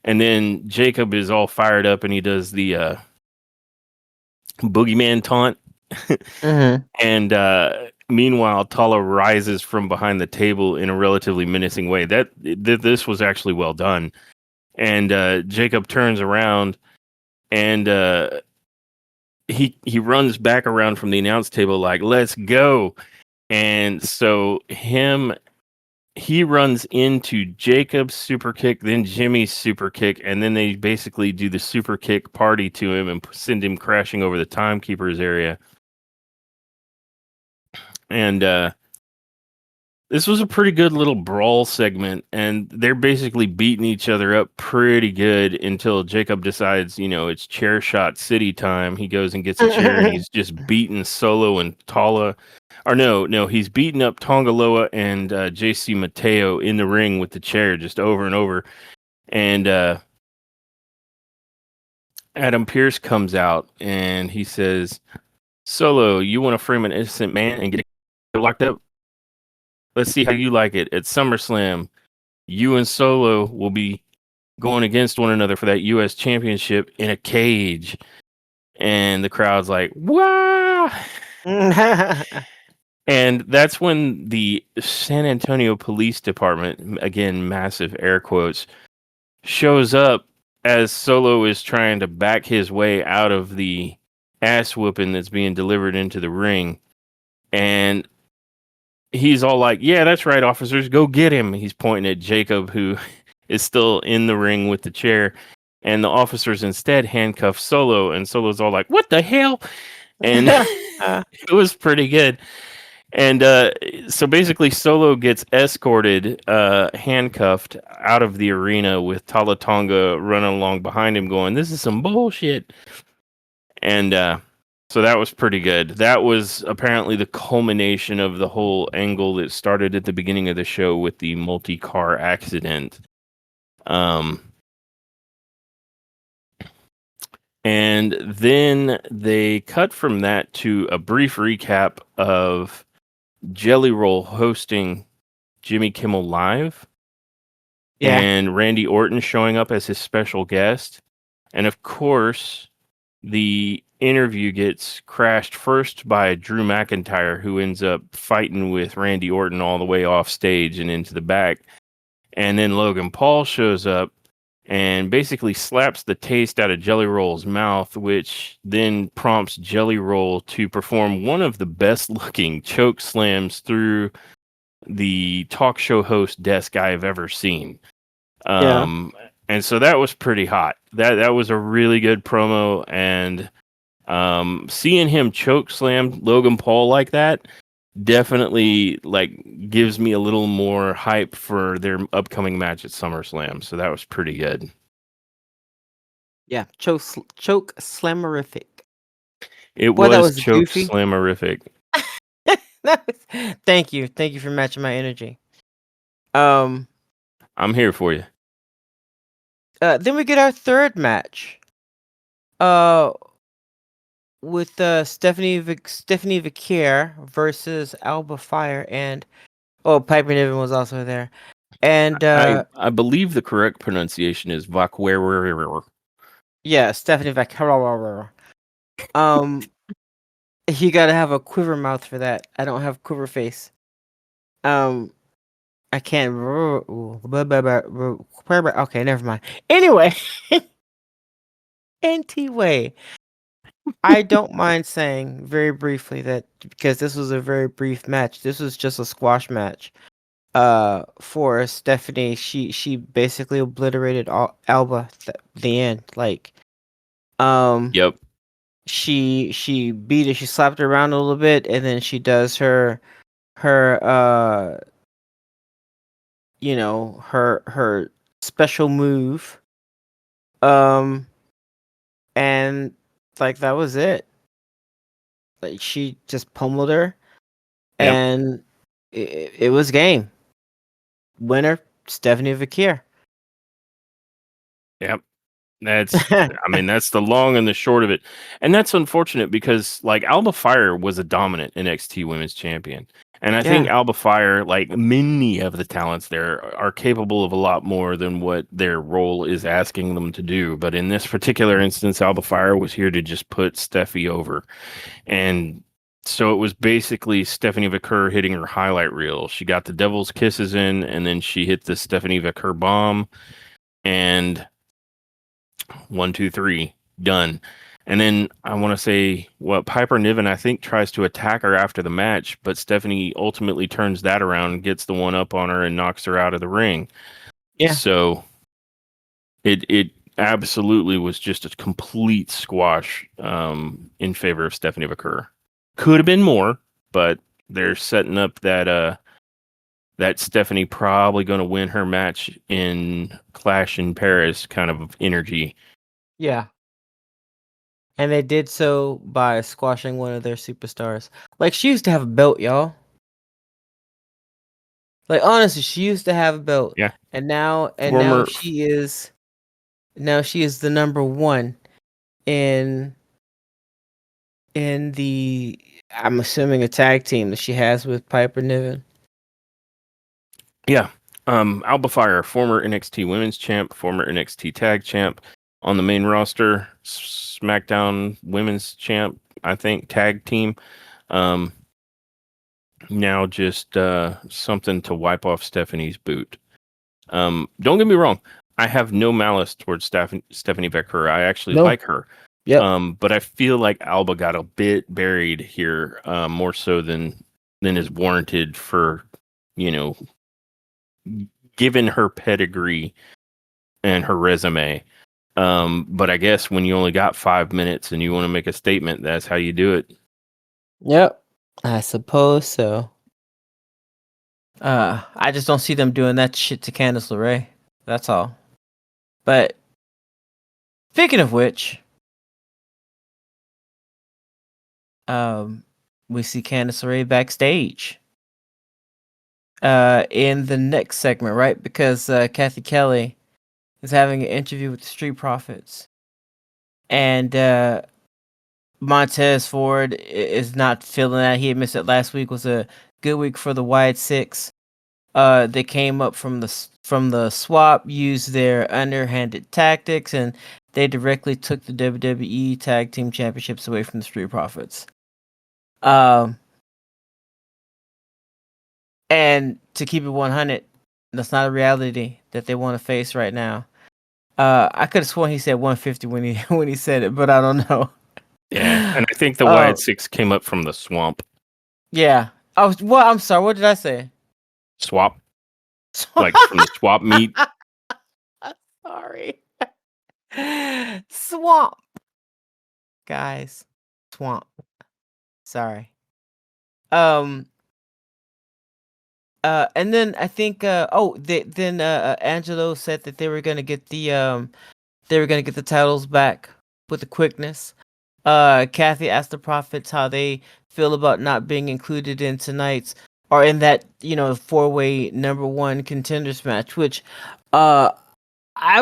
B: And then Jacob is all fired up and he does the boogeyman taunt.
A: Mm-hmm.
B: And meanwhile, Tala rises from behind the table in a relatively menacing way. This was actually well done. And Jacob turns around and he runs back around from the announce table like, let's go. And so he runs into Jacob's super kick, then Jimmy's super kick, and then they basically do the super kick party to him and send him crashing over the timekeeper's area. And this was a pretty good little brawl segment, and they're basically beating each other up pretty good until Jacob decides, it's chair shot city time. He goes and gets a chair, and he's just beating Solo and Tala. Or no, he's beating up Tongaloa and JC Mateo in the ring with the chair just over and over. And Adam Pierce comes out, and he says, Solo, you want to frame an innocent man and get locked up? Let's see how you like it. At SummerSlam, you and Solo will be going against one another for that U.S. Championship in a cage. And the crowd's like, wow. And that's when the San Antonio Police Department, again, massive air quotes, shows up as Solo is trying to back his way out of the ass whooping that's being delivered into the ring. And he's all like, yeah, that's right, officers, go get him. He's pointing at Jacob, who is still in the ring with the chair. And the officers instead handcuff Solo. And Solo's all like, what the hell? And it was pretty good. And so basically, Solo gets escorted, handcuffed out of the arena with Talatonga running along behind him, going, "This is some bullshit." And so that was pretty good. That was apparently the culmination of the whole angle that started at the beginning of the show with the multi-car accident. And then they cut from that to a brief recap of Jelly Roll hosting Jimmy Kimmel Live and Randy Orton showing up as his special guest. And of course, the interview gets crashed first by Drew McIntyre, who ends up fighting with Randy Orton all the way off stage and into the back. And then Logan Paul shows up and basically slaps the taste out of Jelly Roll's mouth, which then prompts Jelly Roll to perform one of the best looking choke slams through the talk show host desk I've ever seen. And so that was pretty hot. That was a really good promo, and seeing him choke slam Logan Paul like that definitely like gives me a little more hype for their upcoming match at SummerSlam. So that was pretty good.
A: Yeah, choke slammerific.
B: It
A: Boy, that
B: was
A: was
B: choke
A: goofy.
B: slammerific.
A: Thank you for matching my energy. Um,
B: I'm here for you.
A: then we get our third match. With Stephanie Vicaire versus Alba Fire and Piper Niven was also there. And
B: I believe the correct pronunciation is Vakwer.
A: yeah, Stephanie Vicaire. You gotta have a quiver mouth for that. I don't have quiver face. I can't. Okay, never mind. Anyway, anyway, I don't mind saying very briefly that because this was a very brief match. This was just a squash match. For Stephanie, she basically obliterated Alba the end. Like,
B: Yep.
A: she beat her. She slapped her around a little bit, and then she does her her special move. And like that was it. Like she just pummeled her,
B: Yep.
A: and it was game. Winner Stephanie Vicaire.
B: Yep. That's the long and the short of it. And that's unfortunate because like Alba Fire was a dominant NXT Women's Champion. And I think Alba Fire, like many of the talents there, are capable of a lot more than what their role is asking them to do. But in this particular instance, Alba Fire was here to just put Steffi over. And so it was basically Stephanie Vicaire hitting her highlight reel. She got the Devil's Kisses in, and then she hit the Stephanie Vicaire bomb. And 1, 2, 3, done. And then I want to say what Piper Niven, I think, tries to attack her after the match, but Stephanie ultimately turns that around and gets the one up on her and knocks her out of the ring.
A: Yeah.
B: So it absolutely was just a complete squash in favor of Stephanie Vicaire. Could have been more, but they're setting up that Stephanie probably going to win her match in Clash in Paris kind of energy.
A: Yeah. And they did so by squashing one of their superstars. Like she used to have a belt, y'all. Like honestly, she used to have a belt.
B: Yeah.
A: And now
B: Former
A: she is the number one in in the, I'm assuming, a tag team that she has with Piper Niven.
B: Yeah. Alba Fire, former NXT Women's Champ, former NXT Tag Champ, on the main roster, SmackDown Women's Champ, I think, tag team. Um, Now just something to wipe off Stephanie's boot. Don't get me wrong. I have no malice towards Stephanie Becker. I actually
A: No.
B: like her.
A: Yep.
B: But I feel like Alba got a bit buried here, more so than is warranted for, you know, given her pedigree and her resume. But I guess when you only got 5 minutes and you want to make a statement, that's how you do it.
A: Yep. I suppose so. I just don't see them doing that shit to Candice LeRae. That's all. But speaking of which, we see Candice LeRae backstage. In the next segment, right? Because Kathy Kelly is having an interview with the Street Profits, and Montez Ford is not feeling that. He admits that last week was a good week for the Wyatt Six. They came up from the swap, used their underhanded tactics, and they directly took the WWE Tag Team Championships away from the Street Profits. And to keep it 100, that's not a reality that they want to face right now. I could have sworn he said 150 when he when he said it, but I don't know.
B: Yeah, and I think the Wyatt Six came up from the swamp.
A: Yeah. I'm sorry. What did I say?
B: Swap, like from the swap meet.
A: Sorry. Swamp, guys. Swamp. Sorry. Um. And then I think. Then Angelo said that they were gonna get the titles back with the quickness. Kathy asked the Prophets how they feel about not being included in tonight's or in that, 4-way number one contenders match, which I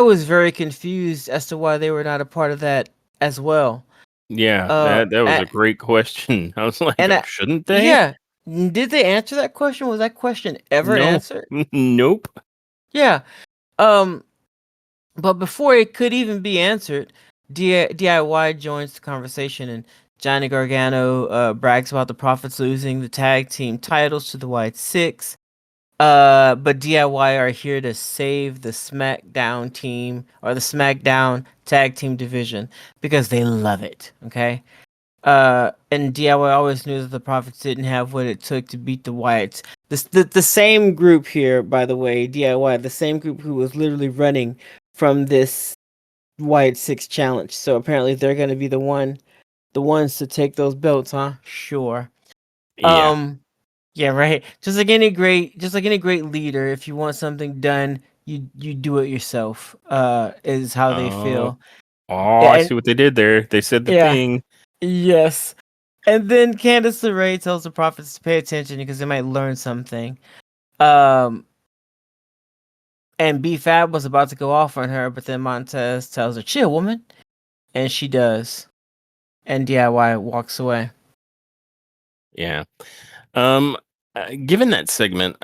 A: was very confused as to why they were not a part of that as well.
B: Yeah,
A: Uh
B: that was
A: a-
B: a great question. I was like,
A: and
B: shouldn't they?
A: yeah, did they answer that question? Was that question ever
B: No,
A: answered?
B: nope.
A: Yeah. Um But before it could even be answered, DIY joins the conversation, and Johnny Gargano brags about the Profits losing the tag team titles to the White Six. But DIY are here to save the SmackDown team or the SmackDown tag team division because they love it. Okay. And DIY always knew that the Profits didn't have what it took to beat the Wyatts. The same group here, by the way, DIY, the same group who was literally running from this Wyatt Six challenge. So apparently they're gonna be the ones to take those belts, huh? Sure.
B: Yeah.
A: Yeah, right. Just like any great leader, if you want something done, you do it yourself. Is how they
B: Oh,
A: feel.
B: I
A: And
B: see what they did there. They said the
A: yeah,
B: thing.
A: yes. And then Candice LeRae tells the Prophets to pay attention because they might learn something. Um, and B Fab was about to go off on her, but then Montez tells her, "Chill, woman," and she does. And DIY walks away.
B: Yeah. Um, Given that segment,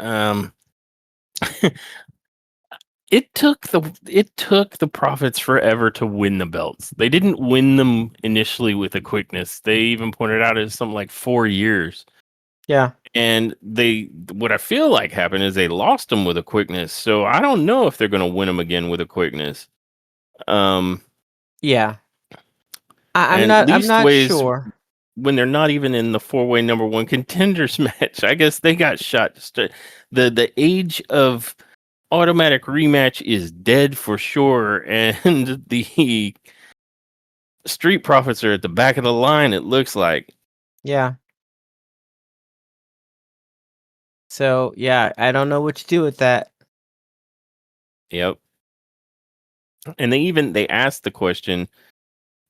B: it took the Profits forever to win the belts. They didn't win them initially with a quickness. They even pointed out it's something like 4 years.
A: Yeah.
B: And what I feel like happened is they lost them with a quickness. So I don't know if they're going to win them again with a quickness. Um,
A: Yeah. I'm
B: and
A: not. I'm
B: least
A: not
B: ways
A: sure.
B: when they're not even in the 4-way number one contenders match. I guess they got shot. The age of automatic rematch is dead for sure, and the Street Profits are at the back of the line. It looks like.
A: Yeah. So yeah, I don't know what to do with that.
B: Yep. And they asked the question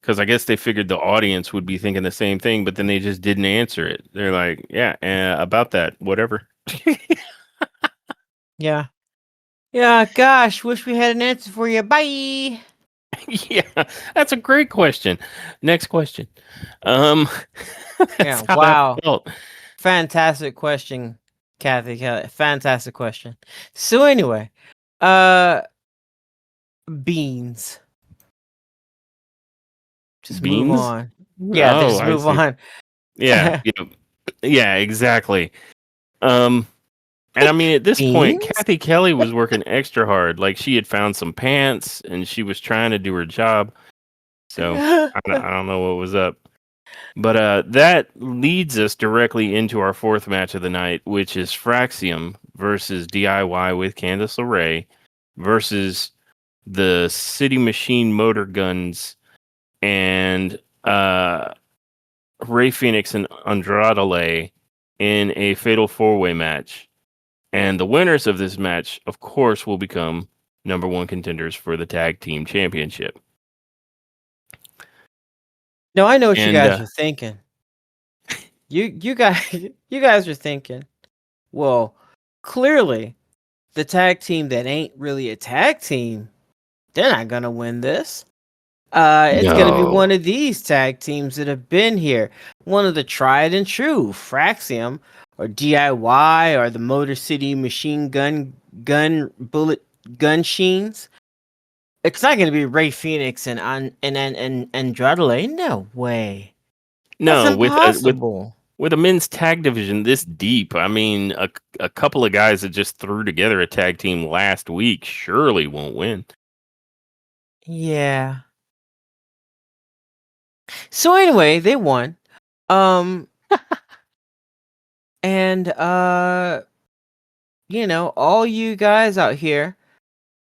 B: because I guess they figured the audience would be thinking the same thing, but then they just didn't answer it. They're like, "Yeah, about that, whatever."
A: Yeah. Yeah. Gosh, wish we had an answer for you. Bye.
B: Yeah, that's a great question. Next question. Um, that's
A: Yeah,
B: how that
A: wow.
B: felt.
A: Fantastic question, Kathy Kelly. Fantastic question. So anyway, uh beans. Just move
B: Beans?
A: on. Yeah,
B: Oh,
A: just
B: I
A: move
B: see.
A: on.
B: Yeah, yeah, yeah, exactly. Um, and I mean, at this point,
A: Beans?
B: Kathy Kelly was working extra hard. Like she had found some pants and she was trying to do her job. So I don't know what was up. But that leads us directly into our fourth match of the night, which is Fraxium versus DIY with Candice LeRae versus the City Machine Motor Guns and Ray Phoenix and Andrade in a fatal four-way match. And the winners of this match, of course, will become number one contenders for the tag team championship.
A: No, I know what you
B: And
A: guys are thinking. You guys you guys are thinking, well, clearly the tag team that ain't really a tag team, they're not gonna win this. It's gonna be
B: no,
A: one of these tag teams that have been here. One of the tried and true, Fraxium or DIY or the Motor City Machine Gun Bullet Gun Sheens. It's not gonna be Ray Phoenix and Andrade. No way. That's
B: no,
A: impossible.
B: with a men's tag division this deep, I mean, a couple of guys that just threw together a tag team last week surely won't win.
A: Yeah. So anyway, they won. Um and all you guys out here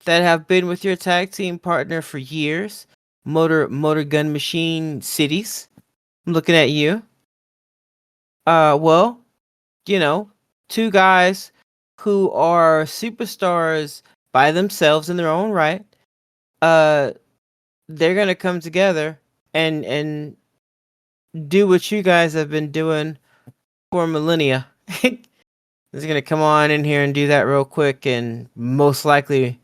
A: that have been with your tag team partner for years, Motor Gun Machine Cities. I'm looking at you. Well, you know, two guys who are superstars by themselves in their own right. Uh they're going to come together and do what you guys have been doing for millennia. He's gonna come on in here and do that real quick and most likely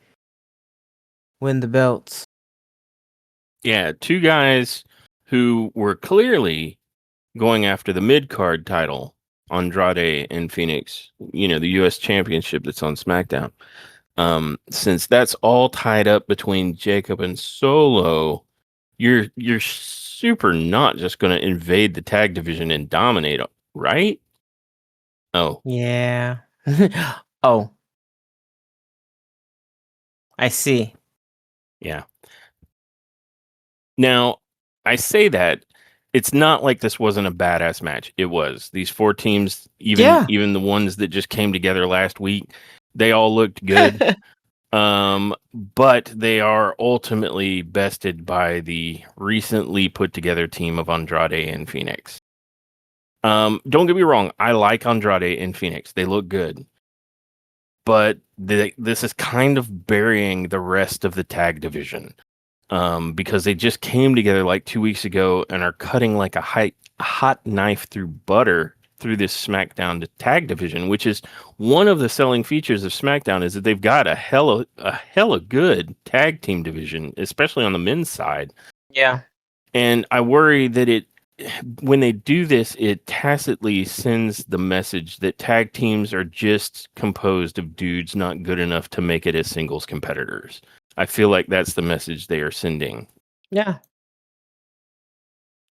A: win the belts.
B: Yeah, two guys who were clearly going after the mid card title, Andrade and Phoenix, the US championship that's on SmackDown. Since that's all tied up between Jacob and Solo, you're super not just going to invade the tag division and dominate, right? Oh,
A: Yeah. Oh, I see.
B: yeah. Now, I say that it's not like this wasn't a badass match. It was. These four teams, even
A: Yeah.
B: even the ones that just came together last week, they all looked good. But they are ultimately bested by the recently put together team of Andrade and Phoenix. Don't get me wrong, I like Andrade and Phoenix. They look good. But this is kind of burying the rest of the tag division. Because they just came together like 2 weeks ago and are cutting like a hot knife through butter through this SmackDown tag division, which is one of the selling features of SmackDown is that they've got a hella good tag team division, especially on the men's side.
A: Yeah.
B: And I worry that when they do this, it tacitly sends the message that tag teams are just composed of dudes not good enough to make it as singles competitors. I feel like that's the message they are sending.
A: Yeah.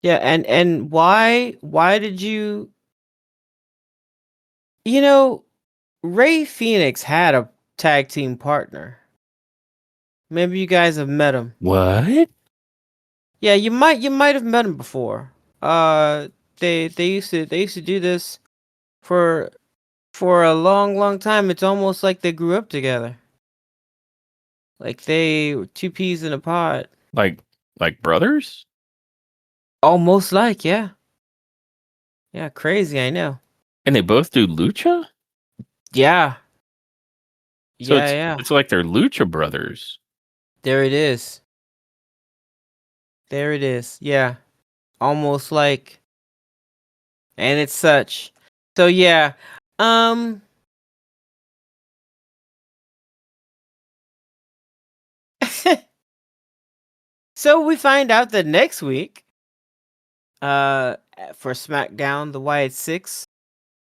A: Yeah, and why did you know Ray Phoenix had a tag team partner. Maybe you guys have met him.
B: What?
A: Yeah, you might have met him before. Uh they used to do this for a long time. It's almost like they grew up together. Like they were two peas in a pod.
B: Like brothers?
A: Almost like, yeah. Yeah, crazy, I know.
B: And they both do lucha?
A: Yeah.
B: So
A: Yeah,
B: it's
A: yeah.
B: it's like they're lucha brothers.
A: There it is. There it is. Yeah. Almost like, and it's such. So yeah. Um So we find out that next week, for SmackDown, the Wyatt Six,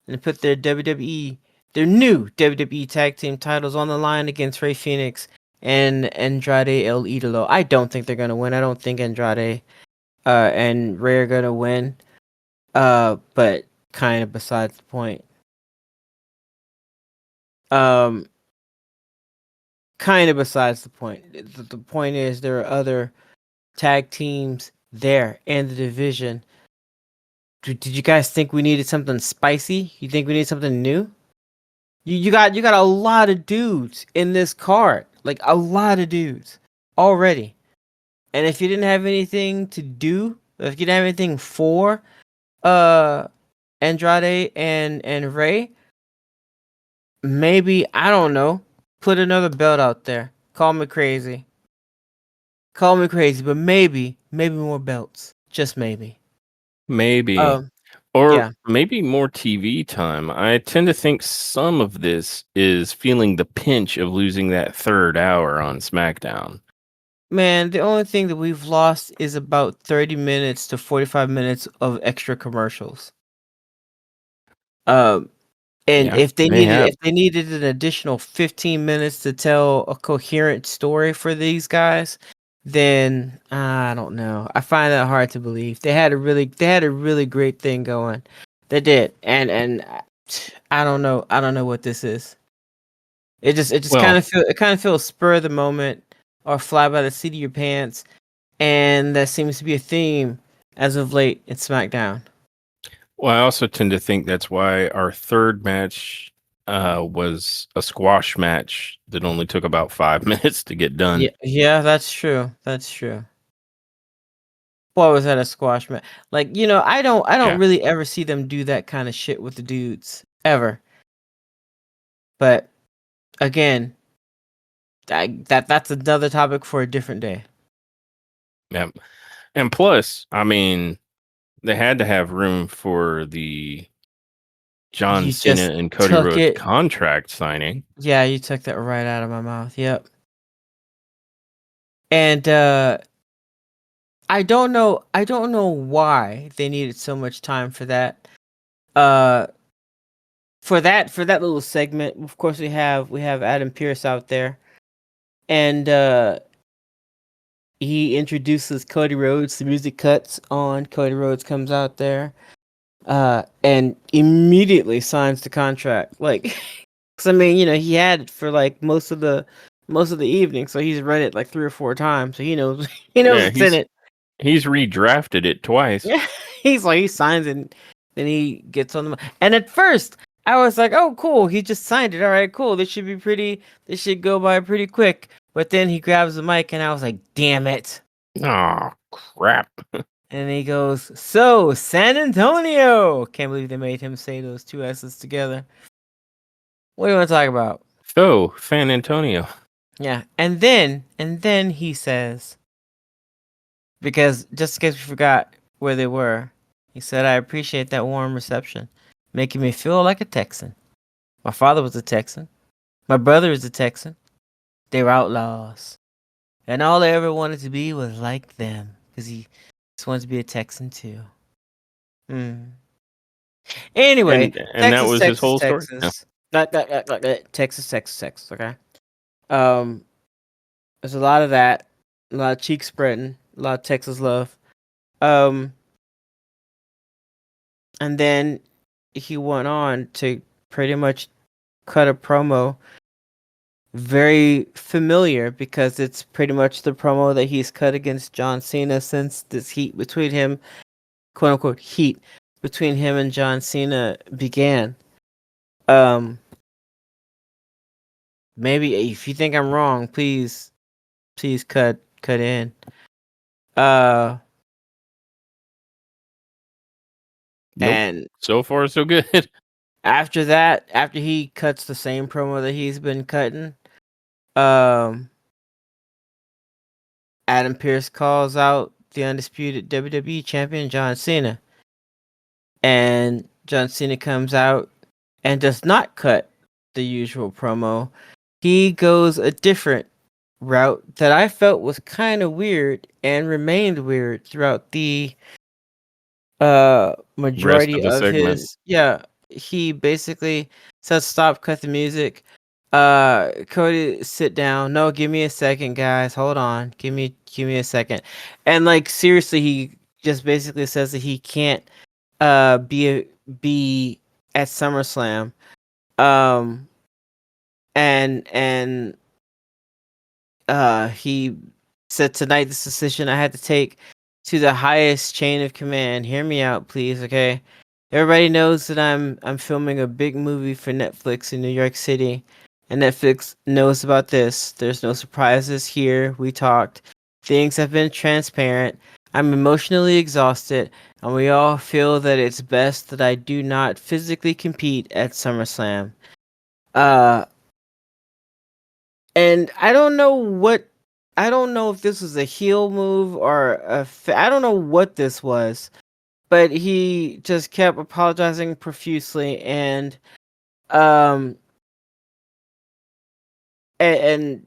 A: and put their new WWE Tag Team titles on the line against Rey Fenix and Andrade El Idolo. I don't think they're gonna win. I don't think Andrade and Rey are gonna win. But kind of besides the point. Um, kind of besides the point. The point is there are other tag teams there in the division. Did you guys think we needed something spicy? You think we need something new? You got a lot of dudes in this card, like a lot of dudes already. And if you didn't have anything to do, if you didn't have anything for uh Andrade and Ray, maybe I don't know, put another belt out there. Call me crazy, but maybe more belts, just maybe.
B: Maybe.
A: Um,
B: Or
A: yeah.
B: maybe more TV time. I tend to think some of this is feeling the pinch of losing that third hour on SmackDown.
A: Man, the only thing that we've lost is about 30 minutes to 45 minutes of extra commercials. Um, and
B: Yeah, they have.
A: if they needed an additional 15 minutes to tell a coherent story for these guys, then I don't know. I find that hard to believe. They had a really great thing going. They did. And I don't know what this is. It just
B: Well,
A: kind of feels spur of the moment or fly by the seat of your pants, and that seems to be a theme as of late in SmackDown.
B: I also tend to think that's why our third match was a squash match that only took about 5 minutes to get done.
A: Yeah, that's true. That's true. What was that, a squash match? Like, I don't
B: Yeah.
A: really ever see them do that kind of shit with the dudes ever. But again, that's another topic for a different day.
B: Yeah. And plus, I mean, they had to have room for the John
A: You
B: Cena
A: just
B: and Cody
A: took
B: Rhodes
A: it.
B: contract signing.
A: Yeah, you took that right out of my mouth. Yep. And I don't know why they needed so much time for that. Uh for that little segment, of course we have Adam Pearce out there, and he introduces Cody Rhodes. The music cuts on. Cody Rhodes comes out there, and immediately signs the contract. Like, cause I mean, he had it for like most of the evening, so he's read it like 3 or 4 times, so he knows he knows
B: Yeah,
A: what's in it.
B: he's redrafted it twice.
A: Yeah, he signs it, and then he gets on the. And at first, I was like, "Oh, cool! He just signed it. All right, cool. This should be pretty. This should go by pretty quick." But then he grabs the mic, and I was like, "Damn it!"
B: Oh, crap.
A: And he goes, "So San Antonio." Can't believe they made him say those two S's together. What do you want to talk about?
B: So, San Antonio.
A: Yeah, and then he says, because just in case we forgot where they were, he said, "I appreciate that warm reception, making me feel like a Texan. My father was a Texan. My brother is a Texan. They were outlaws. And all I ever wanted to be was like them. Because he just wanted to be a Texan too." Hmm. Anyway,
B: And that
A: Texas,
B: was his
A: Texas,
B: whole story? No.
A: Texas. Texas, Texas, Texas, okay? Um, there's a lot of that. A lot of cheek spreading. A lot of Texas love. Um, and then he went on to pretty much cut a promo very familiar because it's pretty much the promo that he's cut against John Cena since this heat between him, quote unquote heat between him and John Cena began. Um, maybe if you think I'm wrong, please cut in. Uh,
B: Nope.
A: and
B: So far, so good.
A: after that, after he cuts the same promo that he's been cutting, um, Adam Pearce calls out the undisputed WWE champion John Cena. And John Cena comes out and does not cut the usual promo. He goes a different route that I felt was kind of weird and remained weird throughout the
B: Rest of
A: majority
B: the
A: of
B: segment.
A: his. Yeah, he basically said stop, cut the music. Cody, sit down. No, give me a second, guys. Hold on. Give me a second. And like seriously, he just basically says that he can't be at SummerSlam. Um and he said tonight this decision I had to take to the highest chain of command. Hear me out, please, okay? Everybody knows that I'm filming a big movie for Netflix in New York City, and Netflix knows about this. There's no surprises here. We talked. Things have been transparent. I'm emotionally exhausted, and we all feel that it's best that I do not physically compete at SummerSlam. Uh, and I don't know if this was a heel move or I don't know what this was, but he just kept apologizing profusely um and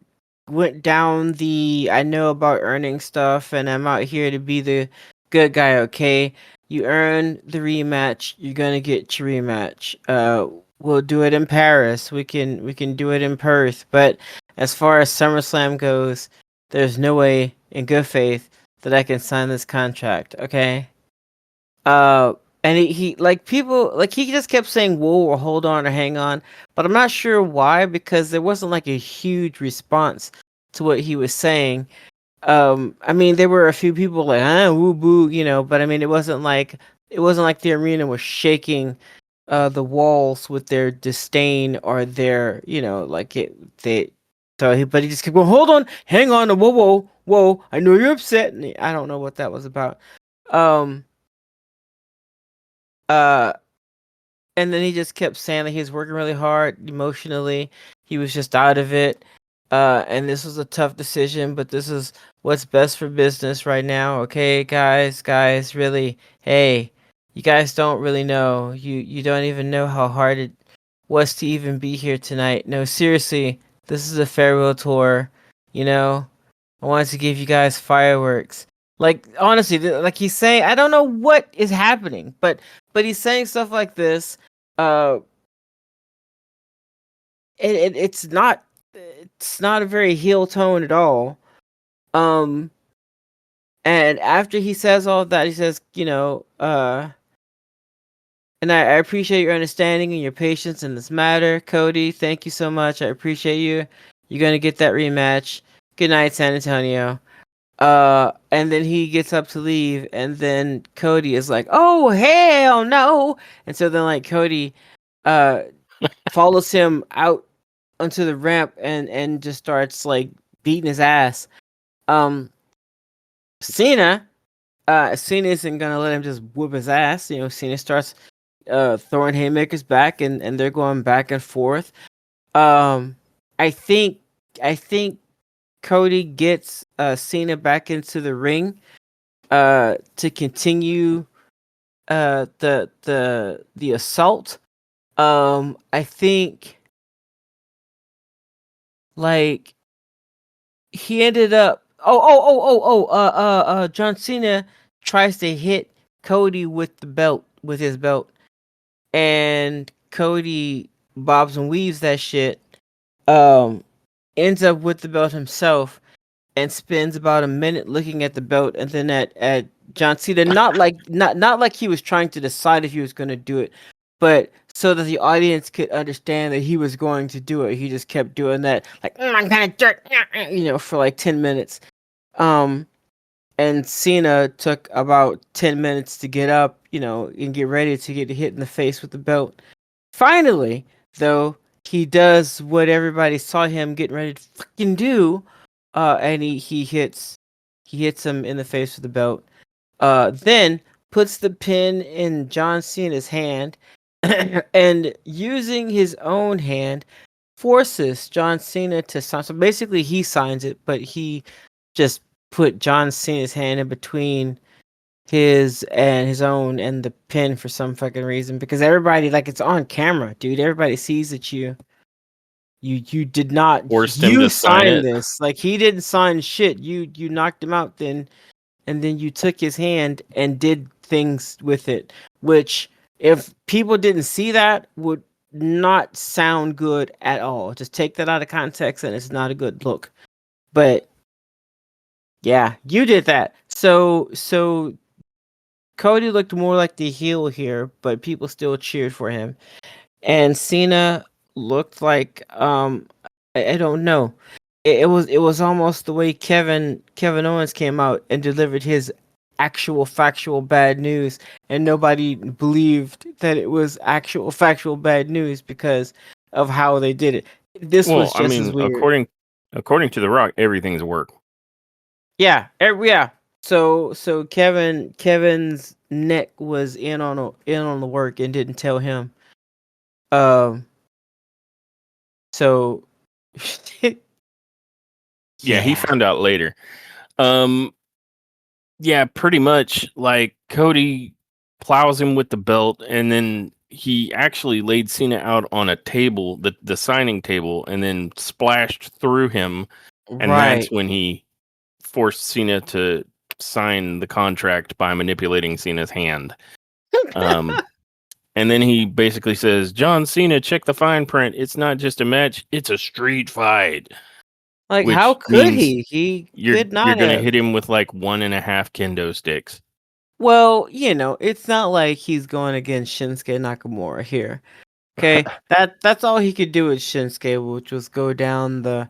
A: went down the I know about earning stuff and I'm out here to be the good guy, okay? You earn the rematch, you're gonna get your rematch. We'll do it in Paris. We can do it in Perth. But as far as SummerSlam goes, there's no way in good faith that I can sign this contract, okay? Uh, and he like people like he just kept saying whoa or hold on or hang on, but I'm not sure why because there wasn't like a huge response to what he was saying. I mean there were a few people like woo boo, but I mean it wasn't like the arena was shaking the walls with their disdain or their like it they but he just kept going hold on hang on whoa whoa whoa I know you're upset and I don't know what that was about. Um uh and then he just kept saying that he was working really hard emotionally. He was just out of it. And this was a tough decision, but this is what's best for business right now. Okay, guys, really, hey, you guys don't really know. You don't even know how hard it was to even be here tonight. No, seriously, this is a farewell tour. You know, I wanted to give you guys fireworks. Like honestly, like he's saying, I don't know what is happening, but he's saying stuff like this. Uh, it's not a very heel tone at all. Um, and after he says all of that, he says, and I appreciate your understanding and your patience in this matter, Cody. Thank you so much. I appreciate you. You're gonna get that rematch. Good night, San Antonio. And then he gets up to leave, and then Cody is like, "Oh hell no!" And so then like Cody, uh, follows him out onto the ramp and just starts like beating his ass. Um, Cena, Cena isn't gonna let him just whoop his ass. Cena starts throwing haymakers back, and they're going back and forth. Um, I think I think Cody gets Cena back into the ring to continue the assault. I think like he ended up John Cena tries to hit Cody with his belt, and Cody bobs and weaves that shit. Um Ends up with the belt himself and spends about a minute looking at the belt and then at John Cena, not like he was trying to decide if he was going to do it, but so that the audience could understand that he was going to do it. He just kept doing that, like I'm gonna jerk, for like 10 minutes. Um, and Cena took about 10 minutes to get up, and get ready to get hit in the face with the belt. Finally, though, he does what everybody saw him getting ready to fucking do, and he hits him in the face with the belt. Then puts the pin in John Cena's hand, and using his own hand forces John Cena to sign. So basically, he signs it, but he just put John Cena's hand in between his own and the pin for some fucking reason because everybody like it's on camera, dude. Everybody sees that you You did not.
B: Forced him
A: You
B: to sign
A: signed
B: it.
A: this. Like he didn't sign shit. You knocked him out then, and then you took his hand and did things with it, which if people didn't see that would not sound good at all. Just take that out of context and it's not a good look. But yeah, you did that. So Cody looked more like the heel here, but people still cheered for him. And Cena looked like I don't know. It was almost the way Kevin Owens came out and delivered his actual factual bad news, and nobody believed that it was actual factual bad news because of how they did it. This
B: Well,
A: was
B: I
A: just as
B: mean,
A: weird.
B: according to The Rock, everything's work.
A: Yeah, yeah. So Kevin's neck was in on the work and didn't tell him. Um. So.
B: Yeah, he
A: Yeah.
B: found out later. Um, yeah, pretty much. Like Cody plows him with the belt, and then he actually laid Cena out on a table, the signing table, and then splashed through him, and that's
A: Right.
B: when he forced Cena to sign the contract by manipulating Cena's hand. Um, and then he basically says, "John Cena, check the fine print. It's not just a match; it's a street fight."
A: Like, how
B: Which
A: could
B: means
A: he? He
B: you're
A: could
B: you're
A: not
B: gonna
A: have.
B: hit him with like 1.5 kendo sticks.
A: Well, it's not like he's going against Shinsuke Nakamura here. Okay, that's all he could do with Shinsuke, which was go down the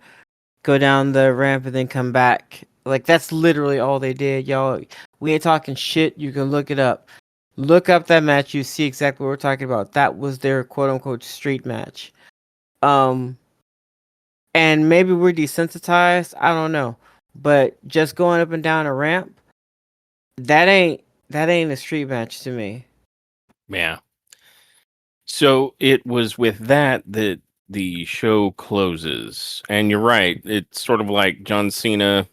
A: ramp and then come back. Like that's literally all they did, y'all. We ain't talking shit. You can look it up. Look up that match. You see exactly what we're talking about. That was their quote unquote street match. Um, and maybe we're desensitized. I don't know, but just going up and down a ramp, that ain't that ain't a street match to me.
B: Yeah. So it was with that the show closes. And you're right. It's sort of like John Cena,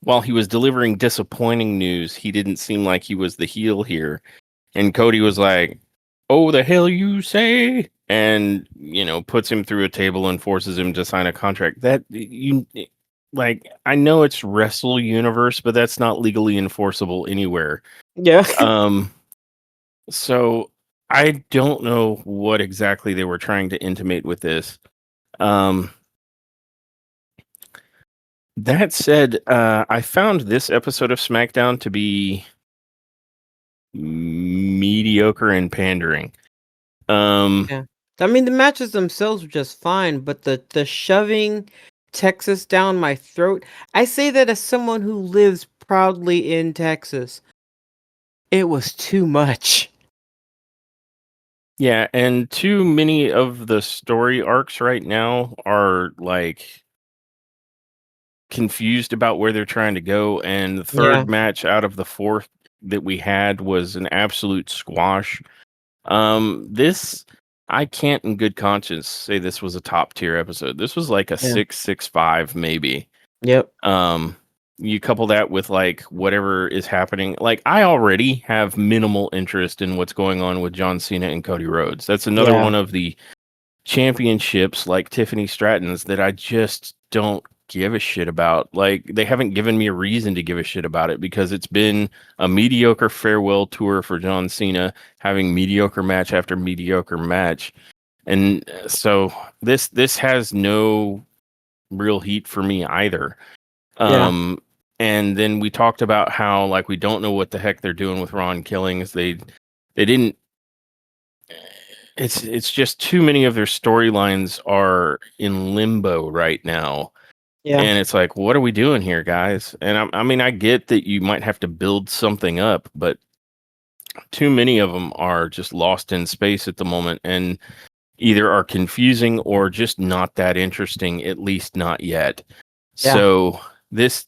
B: while he was delivering disappointing news, he didn't seem like he was the heel here. And Cody was like, "Oh, the hell you say?" And, puts him through a table and forces him to sign a contract. That you like, I know it's Wrestle Universe, but that's not legally enforceable anywhere.
A: Yeah,
B: Um, so I don't know what exactly they were trying to intimate with this. Um, that said, I found this episode of SmackDown to be mediocre and pandering. Um,
A: yeah. I mean, the matches themselves were just fine, but the shoving Texas down my throat. I say that as someone who lives proudly in Texas. It was too much.
B: yeah, and too many of the story arcs right now are like confused about where they're trying to go. And the
A: Yeah,
B: third match out of the fourth that we had was an absolute squash. This I can't in good conscience say this was a top tier episode. This was like a
A: yeah,
B: 6.65 maybe.
A: yep,
B: Um, you couple that with like whatever is happening. Like I already have minimal interest in what's going on with John Cena and Cody Rhodes. That's another
A: yeah,
B: one of the championships like Tiffany Stratton's that I just don't give a shit about. Like they haven't given me a reason to give a shit about it because it's been a mediocre farewell tour for John Cena, having mediocre match after mediocre match. And so this has no real heat for me either.
A: yeah,
B: Um and then we talked about how like we don't know what the heck they're doing with Ron Killings. They didn't it's just too many of their storylines are in limbo right now.
A: yeah,
B: And it's like, what are we doing here, guys? And I mean, I get that you might have to build something up, but too many of them are just lost in space at the moment and either are confusing or just not that interesting, at least not yet.
A: yeah,
B: So this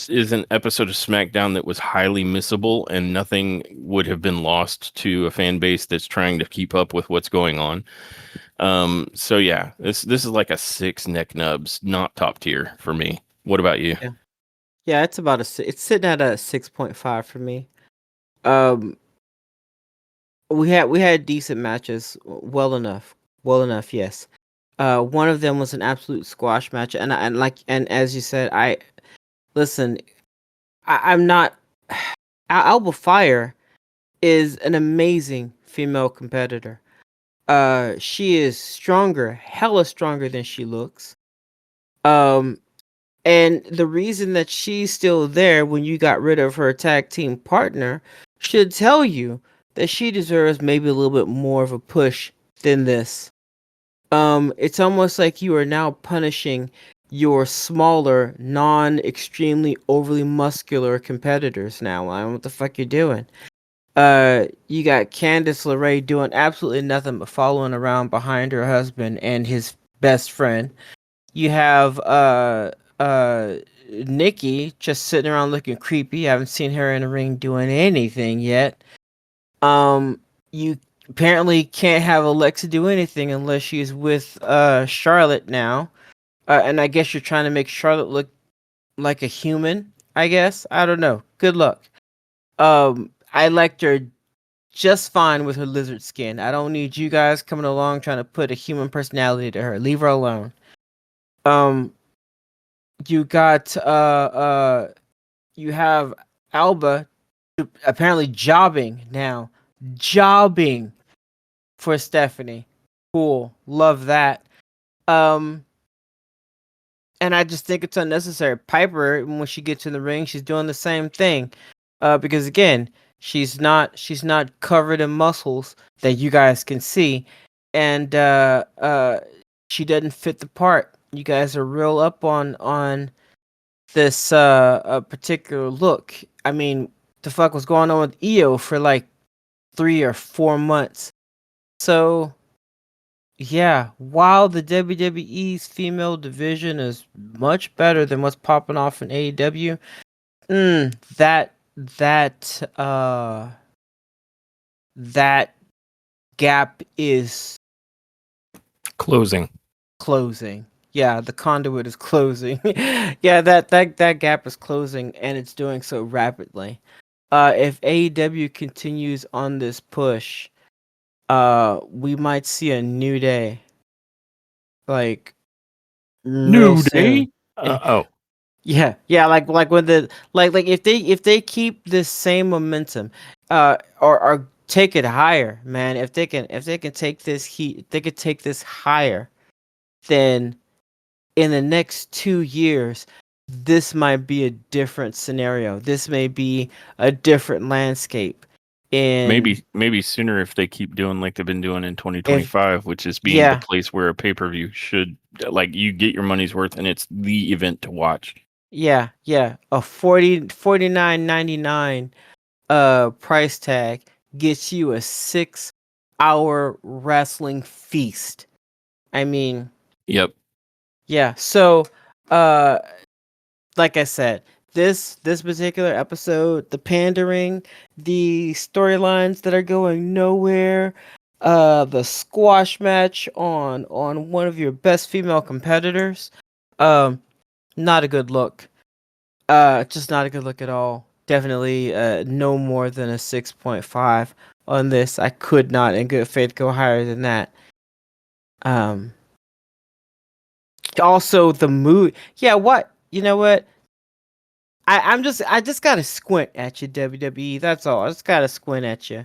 B: is an episode of SmackDown that was highly missable and nothing would have been lost to a fan base that's trying to keep up with what's going on. So yeah, this is like a 6 neck nubs, not top tier for me. What about you?
A: yeah, yeah. It's about it's sitting at a 6.5 for me. Um, we had decent matches, well enough, yes. One of them was an absolute squash match, and as you said, I listen. I'm not. Alba Fire is an amazing female competitor. She is stronger, hella stronger than she looks. Um, and the reason that she's still there when you got rid of her tag team partner should tell you that she deserves maybe a little bit more of a push than this. It's almost like you are now punishing your smaller, non-extremely overly muscular competitors now. I don't know what the fuck you're doing. You got Candice LeRae doing absolutely nothing but following around behind her husband and his best friend. You have Nikki just sitting around looking creepy. I haven't seen her in the ring doing anything yet. You apparently can't have Alexa do anything unless she's with Charlotte now. And I guess you're trying to make Charlotte look like a human, I guess. I don't know. Good luck. I liked her just fine with her lizard skin. I don't need you guys coming along trying to put a human personality to her. Leave her alone. Um, you got you have Alba apparently jobbing now. Jobbing for Stephanie. Cool. Love that. Um and I just think it's unnecessary. Piper, when she gets in the ring, she's doing the same thing. Because again, she's not covered in muscles that you guys can see, and she doesn't fit the part. You guys are real up on this particular look. I mean, the fuck was going on with Io for like 3 or 4 months. So yeah, while the WWE's female division is much better than what's popping off in AEW, that gap is
B: Closing.
A: closing. Yeah, the conduit is closing. Yeah, that gap is closing, and it's doing so rapidly. If AEW continues on this push, we might see a new day, like real
B: New
A: soon.
B: Day. Oh,
A: Yeah, like when the like if they keep this same momentum, or take it higher, man. If they can take this heat, if they could take this higher, then in the next 2 years, this might be a different scenario. This may be a different landscape. In
B: maybe sooner if they keep doing like they've been doing in
A: if
B: 2025, which is being the
A: yeah
B: place where a pay-per-view should, like, you get your money's worth and it's the event to watch.
A: yeah a 49.99 price tag gets you a 6 hour wrestling feast. I mean,
B: Yep.
A: yeah. So, uh, like I said, this particular episode, the pandering, the storylines that are going nowhere, the squash match on one of your best female competitors, um, not a good look. Just not a good look at all. Definitely, no more than a 6.5 on this. I could not, in good faith, go higher than that. Um, Also the mood. Yeah, what? You know what? I just gotta squint at you, WWE. That's all. I just gotta squint at you.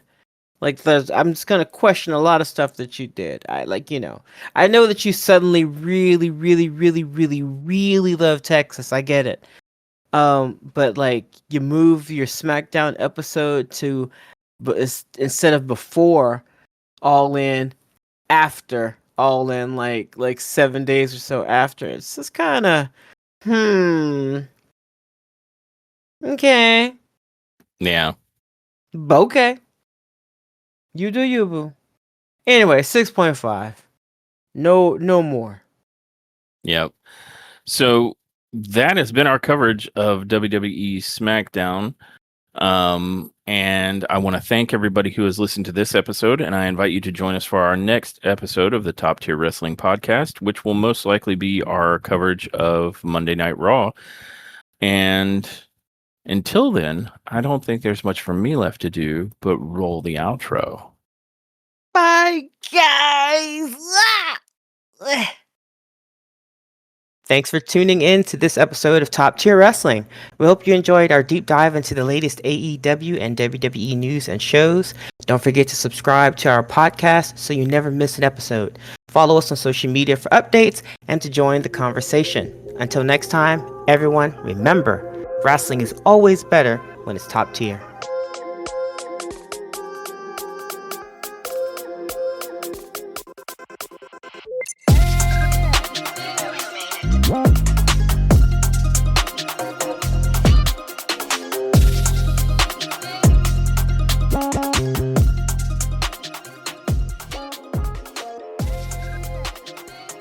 A: I'm just gonna question a lot of stuff that you did. I know that you suddenly really, really, really, really, really love Texas. I get it. But like you move your SmackDown episode to, but instead of before All In, after All In, like 7 days or so after. It's just kind of hmm. Okay,
B: Yeah.
A: okay. You do you, boo. Anyway, 6.5. No more.
B: Yep. So that has been our coverage of WWE SmackDown. And I want to thank everybody who has listened to this episode, and I invite you to join us for our next episode of the Top Tier Wrestling Podcast, which will most likely be our coverage of Monday Night Raw. And until then, I don't think there's much for me left to do but roll the outro.
A: Bye, guys. Ah! Thanks for tuning in to this episode of Top Tier Wrestling. We hope you enjoyed our deep dive into the latest AEW and WWE news and shows. Don't forget to subscribe to our podcast so you never miss an episode. Follow us on social media for updates and to join the conversation. Until next time, everyone, remember, wrestling is always better when it's top tier.